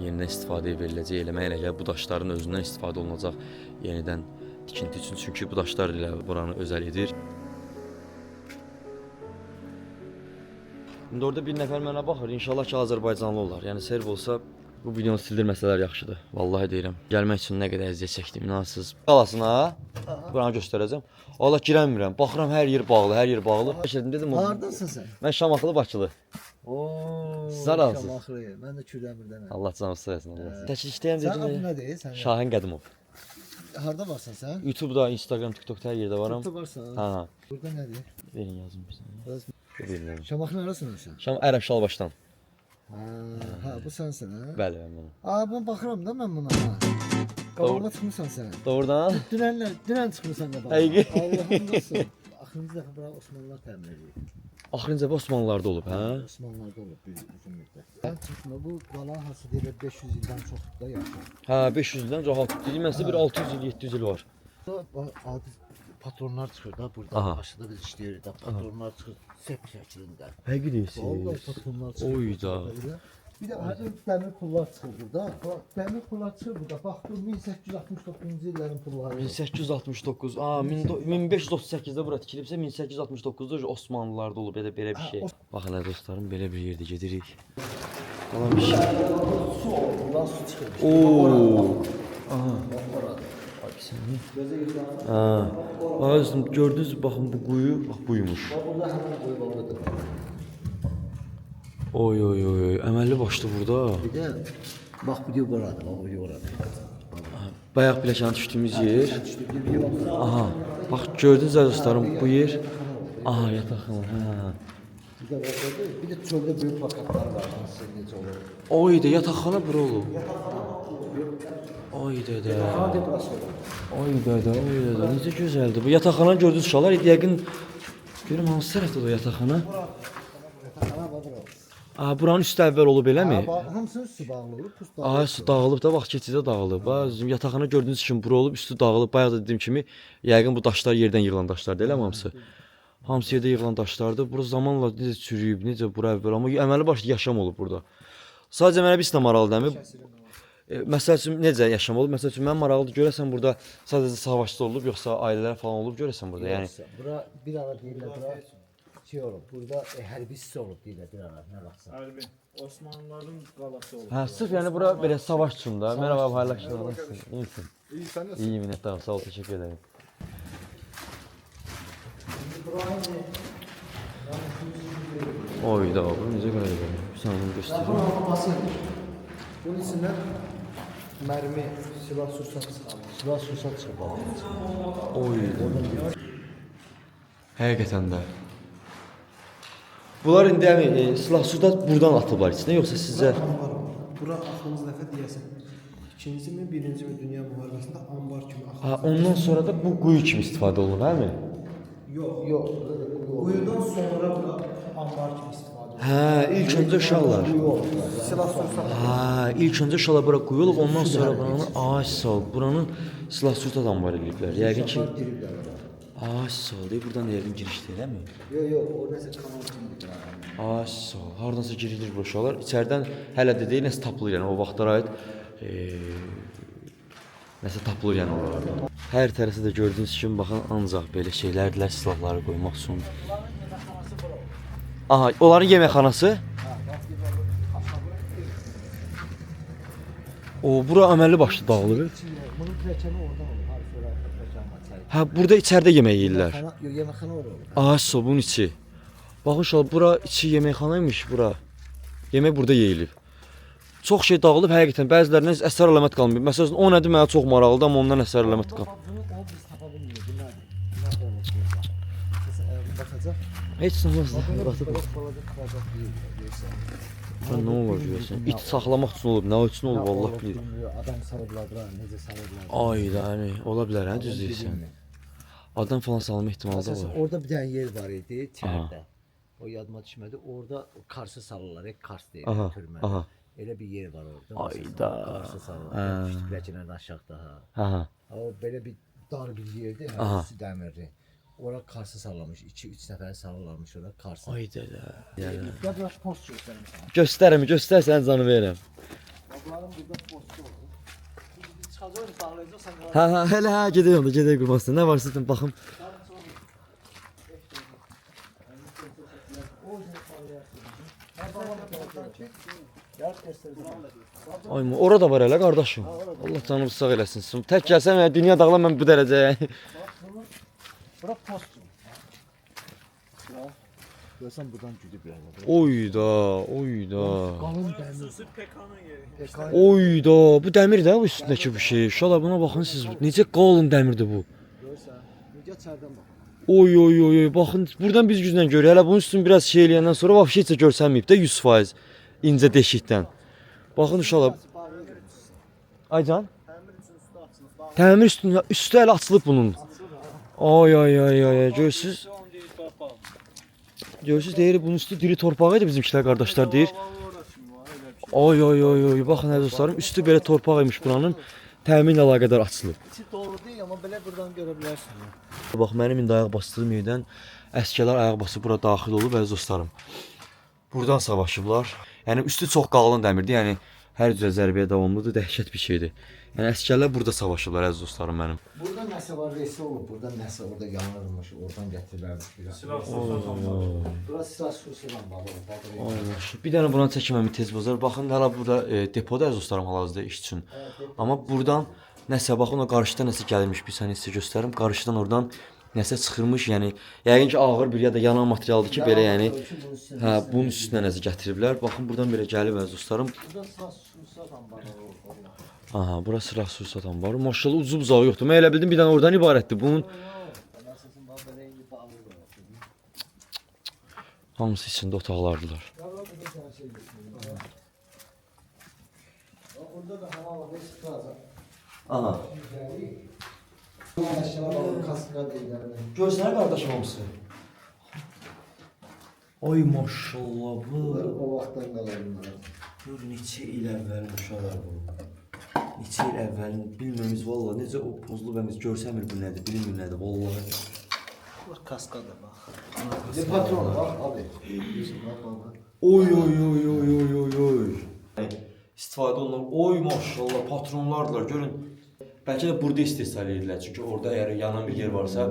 yenidən istifadəyə veriləcək, eləməklə bu daşların özündən istifadə olunacaq yenidən tikinti üçün. Çünki bu daşlar ilə buranı özəl edir. İndi orada bir nəfər mənə baxır, inşallah ki Azərbaycanlı olar. Yəni serv olsa bu videonu sildirməsələr yaxşıdır. Vallahi deyirəm. Gəlmək üçün nə qədər əziyyət çəkdim, inanırsınız. Qalasına, buranı göstərəcəm. Allah girəmirəm. Baxıram hər yer bağlı, hər yer bağlı. Dedim, Hardasın sən? mən Şamaxılı, Bakılı. Oo, Sağ olasın. Şamaxı. Mən də Kürdəmirdənəm. Allah canı sağ olsun. Təklikdəyəm Sən adın dedim. nədir? Sən Şahin Qədimov. harda varsan sən? YouTube'da, Instagram, TikTok'ta hər yerdə varam. Burada varsan. Ha, Burada nədir? verin yazın bir saniyə. Biraz- Verin. Şamaxı arasındasan? Şam Ərəb Şalbaşdan. Ha, bu sənsən ha? Bəli, mən. Aa, ben baxıram da mən buna ha. Qabağıma çıxmısan sən. Doğrudan? Dünən çıxmısan da bax. Həqiqi. Allah'ın olsun. Axırıncı dəfə bura Osmanlılar təmin edir. Axırıncı dəfə Osmanlılarda olub, hə? Osmanlılarda olub bir uzun müddət. Sən çıxma bu qala hası deyil 500 ildən çoxdur da yaşayır. Hə, 500-dən rahat. Deyim məsələ bir 600 il, 700 il var. Adi patronlar çıxır da burada. Aha. Aşağıda biz işləyirik də patronlar çıxır sep şəklində. Həqiqi deyirsən. Vallahi patronlar çıxır. Oyda. Bir də həmin dəmir pullar çıxır burada. Bax, dəmir pullar çıxır burada. Baxdım 1869-cu illərin pulları. 1869. Aa, 1538-də bura tikilibsə 1869-da Osmanlılarda olub ya da belə bir şey. Baxın ə dostlarım, belə bir yerdə gedirik. Qalan bir şey. Su olur, buradan su çıxır. Oo. Aha. Ha. Ağzım gördünüz baxın bu quyu, bax buymuş. Burada həmin qoyu babadır. Oy oy oy, əməlli başlı burada. Bir də bax bu diyor buradır, bax bu diyor buradır. Bayaq biləkən düşdüyümüz yer. Bir diyor bax. Aha. Bax gördünüz əziz dostlarım bu yer. Aha yataqxana. Hə. Bir də bax orada bir də çöldə böyük plakatlar var. Hansı necə olur? Oy da yataqxana bura olub. Oy dədə. Hadi burası olur. Oy dədə, oy dədə. Necə gözəldir. Bu yataqxana gördünüz uşaqlar. Yəqin görüm hansı tərəfdə o yataqxana? Ana bax bura. Buranın üstü əvvəl olub eləmi? Hamısının üstü bağlı olub, pus Aha, üstü dağılıb da vaxt keçiddə dağılıb. Bizim yataqxana gördüyünüz kimi bura olub, üstü dağılıb. Bayaq da dediyim kimi, yəqin bu daşlar yerdən yığılan daşlardır, elə mi hamısı? Hamısı yerdə yığılan daşlardır. Bura zamanla necə çürüyüb, necə bura əvvəl, amma əməli başlı yaşam olub burada. Sadəcə mənə bir sinə maraqlıdır. Məsəl üçün necə yaşam olub? Məsəl üçün mənim maraqlıdır. Görəsən burada sadəcə savaşçı olub, yoxsa ailələr falan olub görəsən burada? Yəni bura bir ara deyirlər, bura şey olub, burada hərbi hissə olub deyirlər bir ara, nə vaxtsa. Hərbi. Osmanlıların qalası olub. hə, sırf yəni bura belə savaş üçün də. Merhaba, hayırlı akşamlar. Nasılsın? İyisin? İyi, sən nəsən? İyi minnətdaram. Sağ ol, təşəkkür edirəm. Oy da, bu necə görəcəm? Bir saniyə onu göstəreyim. Basındır. Bunun içindən mərmi, silah sursat çıxarır. Silah sursat çıxarır. Oy. Həqiqətən də. Bunlar indi yəni silah-sursat buradan atıblar içinə, yoxsa sizə Bura axırıncı dəfə deyəsən. İkinci mi, birinci mi dünya müharibəsində ambar kimi axır. ha, ondan sonra da bu quyu kimi istifadə olunur, hə mi? Yox. Yox, Quyudan sonra bura ambar kimi istifadə olunur. Hə, ilk öncə uşaqlar. Silah sursat. Ha, ilk öncə uşaqlar bura quyu olub, ondan sonra buranı ay sağ ol, buranı silah-sursat anbar ediblər. Yəqin ki, diriblər ora. ay sağ ol, buradan yəqin girişdir, eləmi? Yox, o nəsə kanal kimidir. Ay sağ ol, hardansa girilir bu uşaqlar. İçəridən hələ də deyil, nəsə tapılır yəni o vaxtlara aid nəsə tapılır yəni oralardan. Hər tərəfdə də gördüyünüz kimi baxın ancaq belə şeylərdirlər silahları qoymaq üçün. Aha, onların yeməkxanası? O, bura əməlli başlı dağılır. Bunun pilləkəni oradan olur. Harif ora pilləkən var. çay. Hə, burada içəridə yemək yeyirlər. Yox, yeməkxana ora olur. Aha, sobun içi. Baxın uşaqlar, bura içi yeməkxanaymış bura. Yemək burada yeyilib. Çox şey dağılıb həqiqətən. Bəzilərindən əsər əlamət qalmır. Məsələn, o nədir mənə çox maraqlıdır, amma ondan əsər əlamət qalmır. Bunu o biz tapa bilmirik. Bu nədir? Nə olub burada? Səs baxacaq. Heç nə olmaz. Belə Batıb. balaca kvadrat deyirsən. Ha, nə olur görəsən? İt saxlamaq üçün olub, nə üçün olub Allah bilir. Adam sarıblar bura, necə sarıblar. Ay da, yəni ola bilər, hə, düz deyirsən. Adam falan salma ehtimalı da Məsələn, var. orada bir dənə yer var idi, içəridə. O yadıma düşmədi. Orada karşı salırlar, kars deyir, Aha, türmə. aha. Elə bir yer var orada. Ay Məsələn, da. Karşı salırlar. Hə. Üst pilləkəndən aşağıda. Ha, ha. O belə bir dar bir yerdir, Aha. üstü dəmirli. Ora karşı sallamış, 2-3 nəfər salırlarmış ora karşı. Ay da. Yəni. Ya biraz post göstərim sana. Göstərəm, göstərsən canı verəm. Bunların burada postu olur. Biz çıxacağıq, bağlayacaqsan. Ha, ha, hələ hə, gedək onda, gedək qurmasın. Nə varsa dedim baxım. Ay, orada var hələ qardaşım. Allah canını sağ eləsin. Tək gəlsəm, yəni dünya dağılan mən bu dərəcəyə. Bura post. Görsən buradan güdüblər. Oy da, oy da. Qalın dəmir. Oy da, bu dəmir də bu üstündəki bu şey. Uşaqlar buna baxın siz. Necə qalın dəmirdir bu. Görsən, necə çərdən bax. Oy oy oy oy, baxın buradan biz güclə görürük. Hələ bunun üstünü biraz şey eləyəndən sonra vəbşə heç də görsənməyib də 100% incə deşikdən. Baxın uşaqlar. Aycan. Təmir üstü hələ açılıb bunun. Ay ay ay ay, görürsüz? Görürsüz deyir bunun üstü diri torpağı idi bizimkilər qardaşlar deyir. Ay ay ay ay, baxın əziz dostlarım, üstü belə torpaq imiş buranın. Təmin əlaqədar açılıb. İçi dolu deyil, amma belə buradan görə bilərsən. Bax mənim indi ayaq basdığım yerdən əskərlər ayaq basıb bura daxil olub əziz dostlarım. Buradan savaşıblar. Yəni üstü çox qalın dəmirdir. Yəni hər cürə zərbəyə davamlıdır, dəhşət bir şeydir. Yəni əskərlər burada savaşıblar əziz dostlarım mənim. Burada nəsə var, resi olub, burada nəsə orada yanırmış, oradan gətirilərmiş biraz. Burası silah sursatla bağlı. Ay maşallah. Bir dənə buranı çəkməmi tez bozar. Baxın hələ burada depoda əziz dostlarım hal-hazırda iş üçün. Amma buradan nəsə baxın o qarşıdan nəsə gəlirmiş. Bir saniyə sizə göstərim. Qarşıdan oradan nəsə çıxırmış. Yəni yəqin ki ağır bir ya da yanan materialdır ki, belə yəni hə bunun üstünə nəsə gətiriblər. Baxın buradan belə gəlib əziz dostlarım. Burada silah sursatla bağlı. Aha, bura silah sursat anbarı. Maşallah ucu bucağı yoxdur. Mən elə bildim bir dənə oradan ibarətdir. Bunun hamısı içində otaqlardılar. Burada da hava var, sıkılacaq. Aha. Aşağı kaskad eylərlə. Görsənə qardaşım hamısı. Ay maşallah bu. Bunlar o vaxtdan qalanlar. Gör neçə il əvvəl uşaqlar bu. Neçə il əvvəlin bilməmiz valla necə o pozulub əmiz görsəmir bu nədir, bilmir nədir vallahi. Bak kaskada bak. Ne patron bak abi. Bak bak. Oy oy oy oy oy oy oy. İstifadə olunan oy maşallah patronlardılar görün. Bəlkə də burada istehsal edirlər çünki orada əgər yanan bir yer varsa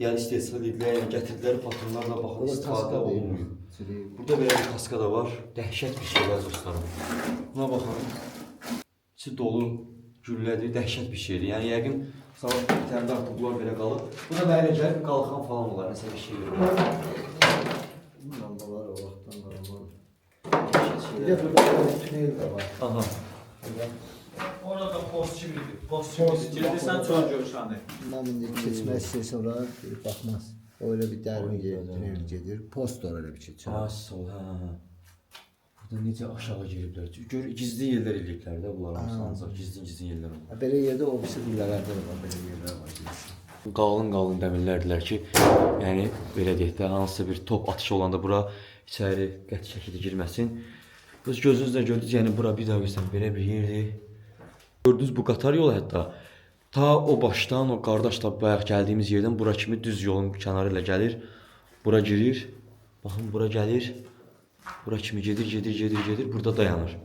yəni istehsal edirlər, yəni gətirdikləri patronlarla baxın istifadə olunmuyor. Burada belə bir kaska da var. Dəhşət bir şey əziz dostlarım. Buna baxın. İçi dolu güllədir, dəhşət bir şeydir. Yəni yəqin sabah bir tane də artıq bunlar belə qalıb. Bu da belə gəlib qalxan falan olar, nəsə bir şey verir. Lambalar o vaxtdan qalanlar. Bir de burada tünel de var. Aha. Orada post kimidir? Post kimidir? Gedirsən çöl görüşəni. Bundan indi keçmək istəyirsə ora baxmaz. Öyle bir dərin tünel gedir. Post da öyle bir şey. Asıl, ha. Burada necə aşağı geliblər. Gör, gizli yerlər eləyiblər də bunlar ancaq gizli yerlər olur. Belə yerdə o birisi villalarda da var, belə yerlər var. Qalın dəmirlərdilər ki, yəni belə deyək də hansısa bir top atışı olanda bura içəri qəti şəkildə girməsin. Biz gözünüzlə gördünüz, yəni bura bir daha göstərim belə bir yerdir. Gördünüz bu qatar yolu hətta ta o başdan o qardaşla bayaq gəldiyimiz yerdən bura kimi düz yolun kənarı ilə gəlir. Bura girir. Baxın bura gəlir. Bura kimi gedir, burada dayanır.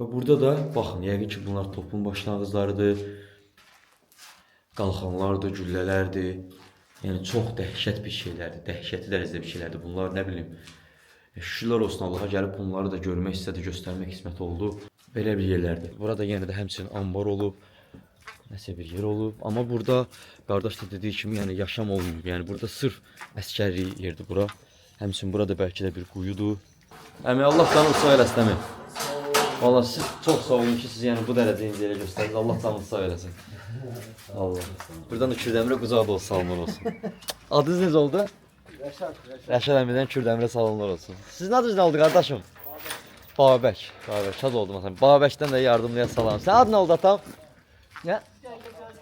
Və burada da baxın, yəqin ki bunlar topun başlanğıclarıdır. Qalxanlardır, güllələrdir. Yəni çox dəhşət bir şeylərdir, dəhşətli dərəcədə bir şeylərdir. Bunlar nə bilim, şükürlər olsun Allaha gəlib bunları da görmək istədi, göstərmək qismət oldu. Belə bir yerlərdir. Burada yenə də həmçinin ambar olub, nəsə bir yer olub. Amma burada qardaş da dediyi kimi yəni yaşam olmuyor. Yəni burada sırf əskərlik yerdir bura. Həmçinin burada bəlkə də bir quyudur. Əmi Allah canınızı sağ eləsin əmi. Valla siz çox sağ olun ki siz yəni bu dərəcəyə elə göstərdiniz. Allah canınızı sağ eləsin. Allah. Buradan da Kürdəmirə qucaq dolu salamlar olsun. Adınız necə oldu? Rəşad əmidən Kürdəmirə salamlar olsun. Sizin adınız nə oldu qardaşım? Babək. Şad oldum məsələn. Babəkdən də yardımlıya salam. Sən adın nə oldu atam? Nə?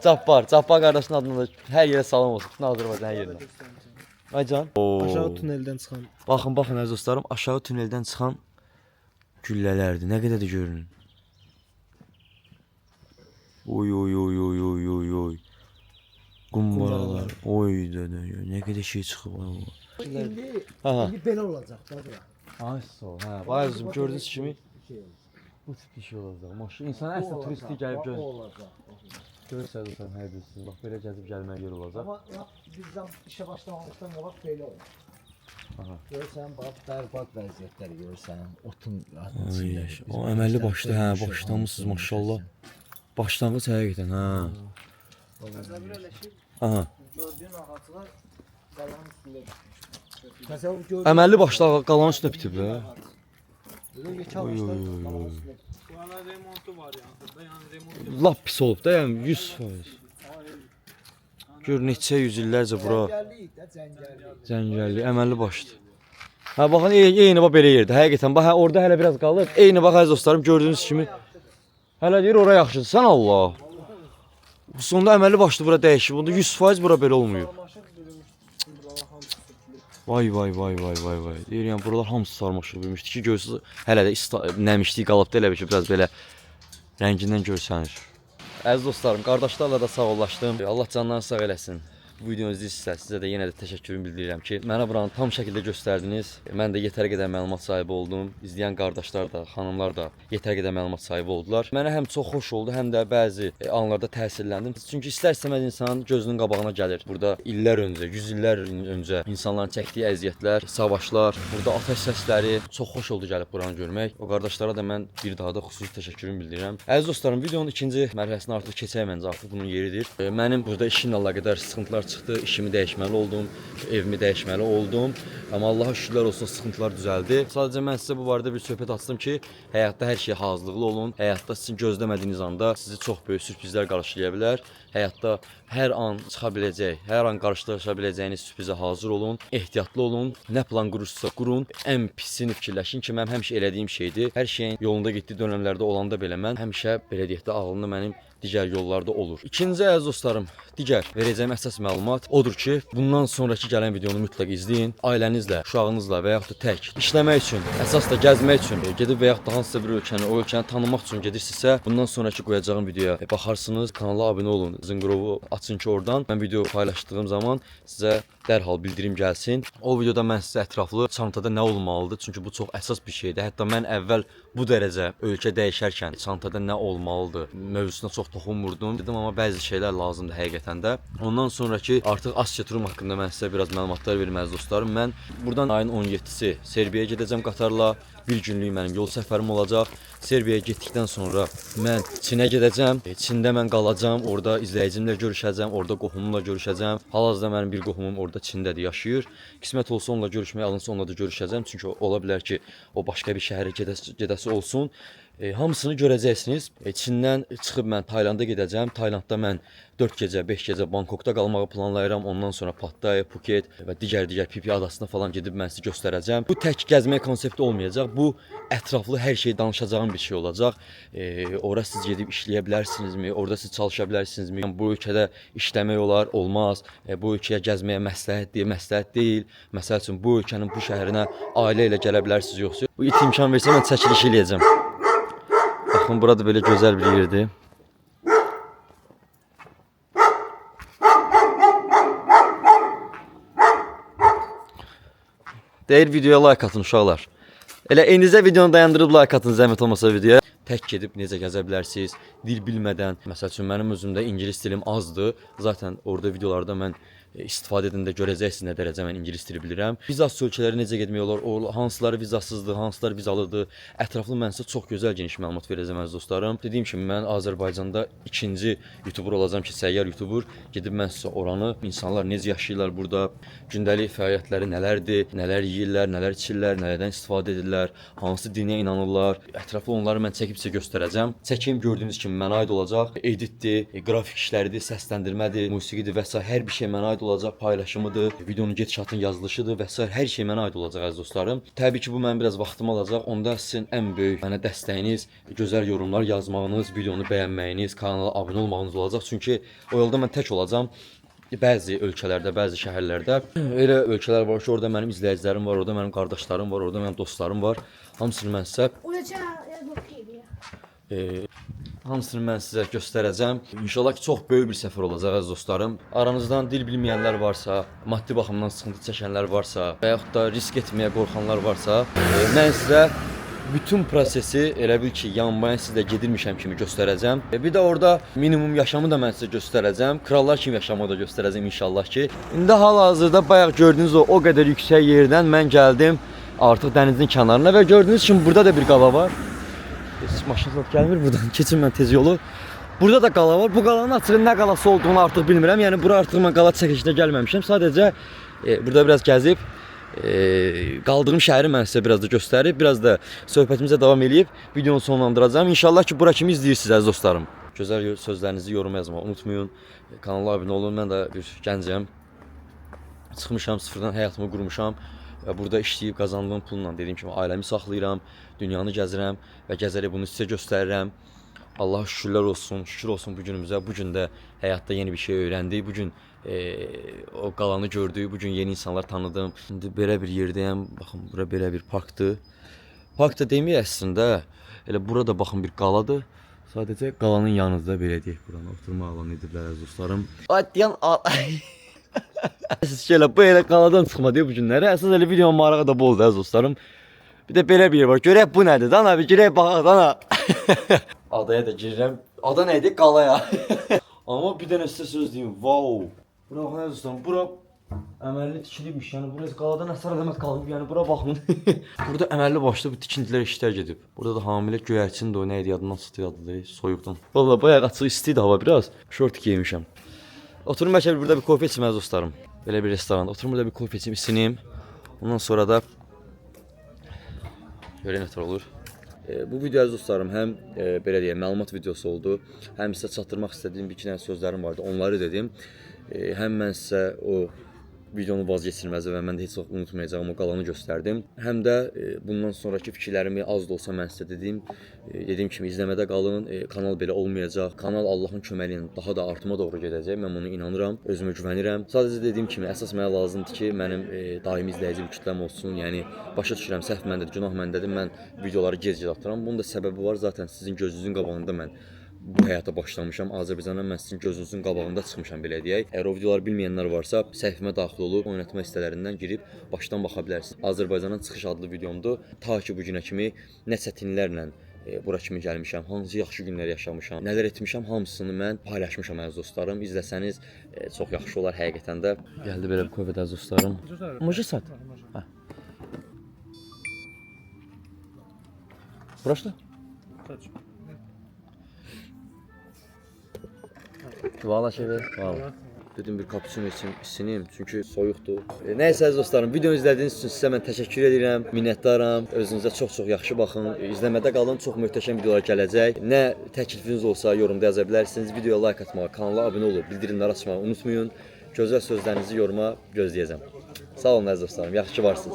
Cabbar. Cabbar qardaşın adına da hər yerə salam olsun. Bütün Azərbaycan hər yerinə. Ay can. Aşağı tünelden çıkan. Baxın əziz dostlarım, aşağı tüneldən çıxan güllələrdir. Nə qədər də görünün. Oy oy oy oy oy oy oy. Qumbaralar. Oy dödə. Nə qədər şey çıxıb Allah. İndi belə olacaq da bura. Ay sağ ol. Hə, bayağım gördüyünüz kimi bu tip bir şey olacaq. Maşın insan əsl turisti gəlib görsəz olsan hər birisi. Bax belə gəzib gəlməyə yer olacaq. Amma bizdən işə başlamamışdan qabaq belə olur. Görürsən, bax, bərbad vəziyyətləri görürsən, otun Ay, o əməlli başlı, hə, başlamışsınız maşallah. Başlanğıc həqiqətən, hə. Aha. Gördüğün ağaçlar qalanın üstünde. Əməlli başlı qalanın üstünə bitib, hə. Oy oy, oy, oy. Buranın remontu var yəni remontu. Lap pis olub da, yəni 100%. Gör neçə yüz illərcə bura cəngəllik, əməlli başlı. Hə baxın, eyni bax belə yerdə. Həqiqətən bax orada hələ biraz qalıb. Eyni bax əziz dostlarım gördüyünüz kimi. Hələ deyir ora yaxşıdır. Sən Allah. Sonda əməlli başlı bura dəyişib. Bunda 100% bura belə olmuyor. Vay vay vay vay vay vay. Deyir yəni buralar hamısı sarmaşıq bilmişdi ki, görsünüz hələ də nəmişlik qalıbdı elə bir ki, biraz belə rəngindən görsənir. Əziz dostlarım, qardaşlarla da sağollaşdım. Allah canlarını sağ eləsin. Bu videonu izləyirsinizsə sizə də yenə də təşəkkürümü bildirirəm ki, mənə buranı tam şəkildə göstərdiniz. Mən də yetər qədər məlumat sahibi oldum. İzləyən qardaşlar da, xanımlar da yetər qədər məlumat sahibi oldular. Mənə həm çox xoş oldu, həm də bəzi anlarda təsirləndim. Çünki istər-istəməz insan gözünün qabağına gəlir. Burada illər öncə, 100 illər öncə insanların çəkdiyi əziyyətlər, savaşlar, burada atəş səsləri çox xoş oldu gəlib buranı görmək. O qardaşlara da mən bir daha da xüsusi təşəkkürümü bildirirəm. Əziz dostlarım, videonun ikinci mərhələsinə artıq keçək məncə, artıq bunun yeridir. Mənim burada işimlə əlaqədar sıxıntılar çıxdı, işimi dəyişməli oldum, evimi dəyişməli oldum. Amma Allaha şükürlər olsun sıxıntılar düzəldi. Sadəcə mən sizə bu barədə bir söhbət açdım ki, həyatda hər şeyə hazırlıqlı olun. Həyatda sizin gözləmədiyiniz anda sizi çox böyük sürprizlər qarşılaya bilər. Həyatda hər an çıxa biləcək, hər an qarşılaşa biləcəyiniz sürprizə hazır olun. Ehtiyatlı olun. Nə plan qurursa qurun. Ən pisini fikirləşin ki, mənim həmişə elədiyim şeydir. Hər şeyin yolunda getdiyi dönəmlərdə olanda belə mən həmişə belə deyək də ağlımda mənim digər yollarda olur. İkinci əziz dostlarım, digər verəcəyim əsas məlumat odur ki, bundan sonraki gələn videonu mütləq izləyin. Ailənizlə, uşağınızla və yaxud da tək işləmək üçün, əsas da gəzmək üçün gedib və yaxud da hansısa bir ölkəni, o ölkəni tanımaq üçün gedirsinizsə, bundan sonraki qoyacağım videoya baxarsınız. Kanala abunə olun, zınqırovu açın ki, oradan mən video paylaşdığım zaman sizə dərhal bildirim gəlsin. O videoda mən sizə ətraflı çantada nə olmalıdır? Çünki bu çox əsas bir şeydir. Hətta mən əvvəl bu dərəcə ölkə dəyişərkən çantada nə olmalıdır mövzusuna çox toxunmurdum. Dedim, amma bəzi şeylər lazımdır həqiqətən də. Ondan sonraki artıq Asiya turum haqqında mən sizə biraz məlumatlar verim əziz dostlarım. Mən buradan ayın 17-si Serbiyaya gedəcəm qatarla. Bir günlük mənim yol səfərim olacaq. Serbiyaya getdikdən sonra mən Çinə gedəcəm. Çində mən qalacağam. Orada izləyicimlə görüşəcəm. Orada qohumumla görüşəcəm. Hal-hazırda mənim bir qohumum orada Çindədir, yaşayır. Qismət olsa onunla görüşməyə alınsa onunla da görüşəcəm. Çünki ola bilər ki, o başqa bir şəhərə gedəsi olsun. Hamısını görəcəksiniz. Çindən çıxıb mən Taylanda gedəcəm. Taylandda mən 4 gecə, 5 gecə Bangkokda qalmağı planlayıram. Ondan sonra Pattaya, Phuket və digər Phi adasına falan gedib mən sizə göstərəcəm. Bu tək gəzmək konsepti olmayacaq. Bu ətraflı hər şey danışacağım bir şey olacaq. Ora siz gedib işləyə bilərsinizmi? Orada siz çalışa bilərsinizmi? Bu ölkədə işləmək olar, olmaz. Bu ölkəyə gəzməyə məsləhət deyil. Məsəl üçün bu ölkənin bu şəhərinə ailə ilə gələ bilərsiniz yoxsa? Bu it imkan versə mən çəkiliş eləyəcəm. Baxın, burada belə gözəl bir yerdir. Deyir videoya like atın uşaqlar. Elə indicə videonu dayandırıb like atın zəhmət olmasa videoya. Tək gedib necə gəzə bilərsiniz, dil bilmədən. Məsəl üçün mənim özümdə ingilis dilim azdır. Zaten orada videolarda mən istifadə edəndə görəcəksiniz nə dərəcə mən ingilis dili bilirəm. Vizasız ölkələrə necə getmək olar, hansıları vizasızdır, hansıları vizalıdır. Ətraflı mən sizə çox gözəl geniş məlumat verəcəm əziz dostlarım. Dediyim kimi mən Azərbaycanda ikinci YouTuber olacağam ki, səyyar YouTuber. Gedib mən sizə oranı, insanlar necə yaşayırlar burada, gündəlik fəaliyyətləri nələrdir, nələr yeyirlər, nələr içirlər, nələrdən istifadə edirlər, hansı dinə inanırlar. Ətraflı onları mən çəkib sizə göstərəcəm. Çəkim gördüyünüz kimi mənə aid olacaq. Editdir, qrafik işləridir, səsləndirmədir, musiqidir və s. hər bir şey mənə aid olacaq, paylaşımıdır, videonun gedişatın yazılışıdır və s. hər şey mənə aid olacaq əziz dostlarım. Təbii ki, bu mənim biraz vaxtım alacaq. Onda sizin ən böyük mənə dəstəyiniz, gözəl yorumlar yazmağınız, videonu bəyənməyiniz, kanala abunə olmağınız olacaq. Çünki o yolda mən tək olacağam. Bəzi ölkələrdə, bəzi şəhərlərdə elə ölkələr var ki, orada mənim izləyicilərim var, orada mənim qardaşlarım var, orada mənim dostlarım var. Hamısını mən sizə hamısını mən sizə göstərəcəm. İnşallah ki, çox böyük bir səfər olacaq əziz dostlarım. Aranızdan dil bilməyənlər varsa, maddi baxımdan sıxıntı çəkənlər varsa və yaxud da risk etməyə qorxanlar varsa, mən sizə bütün prosesi elə bil ki, yanmayan sizlə gedirmişəm kimi göstərəcəm. Bir də orada minimum yaşamı da mən sizə göstərəcəm. Krallar kimi yaşamı da göstərəcəm inşallah ki. İndi hal-hazırda bayaq gördüyünüz o qədər yüksək yerdən mən gəldim artıq dənizin kənarına və gördüyünüz kimi burada da bir qala var. Heç maşın gəlmir buradan. Keçin mən tez yolu. Burada da qala var. Bu qalanın açığı nə qalası olduğunu artıq bilmirəm. Yəni bura artıq mən qala çəkilişinə gəlməmişəm. Sadəcə burada biraz gəzib qaldığım şəhəri mən sizə biraz da göstərib, biraz da söhbətimizə davam eləyib videonu sonlandıracağam. İnşallah ki, bura kimi izləyirsiniz əziz dostlarım. Gözəl sözlərinizi yoruma yazmağı unutmayın. Kanala abunə olun. Mən də bir gəncəm. Çıxmışam, sıfırdan həyatımı qurmuşam. Burada işləyib qazandığım pulla dediyim kimi ailəmi saxlayıram, dünyanı gəzirəm və gəzərək bunu sizə göstərirəm. Allah şükürlər olsun, şükür olsun bu günümüzə. Bu gün də həyatda yeni bir şey öyrəndik. Bu gün o qalanı gördük, bu gün yeni insanlar tanıdım. İndi belə bir yerdəyəm. Baxın, bura belə bir parkdır. Park da deməyək əslində, elə burada baxın bir qaladır. Sadəcə qalanın yanında belə deyək, buranı oturma alanı ediblər əziz dostlarım. Atyan Şöyle bu elə qaladan çıxma deyə bu günləri. Əsas elə videonun marağı da boldur əziz dostlarım. Bir də belə bir yer var. Görək bu nədir? Dana bir girək baxaq dana. Adaya da girirəm. Ada nə idi? Qalaya. Amma bir dənə sizə söz deyim. Wow. Bura baxın əziz dostlarım. Bura əməlli tikilibmiş. Yəni bura qaladan əsər eləmət qalıb. Yəni bura baxın. Burada əməlli başlı bu tikintilər işlər gedib. Burada da hamilə göyərçin də o nə idi? Yadından çıxdı yadıdır. Soyuqdan. Vallahi bayaq açıq istiydi hava biraz. Şort geymişəm. Oturum bəlkə burada bir kofe içim əziz dostlarım. Belə bir restoranda. Oturum burada bir kofe içim, isinim. Ondan sonra da görək nətər olur. Bu video əziz dostlarım həm belə deyək məlumat videosu oldu. Həm sizə çatdırmaq istədiyim bir iki dənə sözlərim vardı. Onları dedim. Həm mən sizə o videonun vazgeçilməzi və mən də heç vaxt unutmayacağım o qalanı göstərdim. Həm də bundan sonraki fikirlərimi az da olsa mən sizə dediyim kimi izləmədə qalın. Kanal belə olmayacaq. Kanal Allahın köməyi ilə daha da artıma doğru gedəcək. Mən buna inanıram, özümə güvənirəm. Sadəcə dediyim kimi əsas mənə lazımdır ki, mənim daimi izləyici bir kütləm olsun. Yəni başa düşürəm, səhv məndədir, günah məndədir. Mən videoları gec-gec atıram. Bunun da səbəbi var. Zaten sizin gözünüzün qabağında mən bu həyata başlamışam. Azərbaycandan mən sizin gözünüzün qabağında çıxmışam belə deyək. Əgər o videoları bilməyənlər varsa, səhifəmə daxil olub oynatma hissələrindən girib başdan baxa bilərsiniz. Azərbaycandan çıxış adlı videomdur. Ta ki bu günə kimi nə çətinliklərlə bura kimi gəlmişəm, hansı yaxşı günlər yaşamışam, nələr etmişəm, hamısını mən paylaşmışam əziz dostlarım. İzləsəniz çox yaxşı olar həqiqətən də. Gəldi belə bir kovet əziz dostlarım. Może sat. Prosto? Valla valla. Dedim bir kapuçino için isinim çünkü soyuqdur. Nəysə əziz dostlarım, videonu izlədiyiniz üçün sizə mən təşəkkür edirəm, minnətdaram. Özünüzə çox yaxşı baxın. İzləmədə qalın, çox möhtəşəm videolar gələcək. Nə təklifiniz olsa yorumda yaza bilərsiniz. Videoya like atmağı, kanala abunə olub bildirimləri açmağı unutmayın. Gözəl sözlərinizi yoruma gözləyəcəm. Sağ olun əziz dostlarım, yaxşı ki varsınız.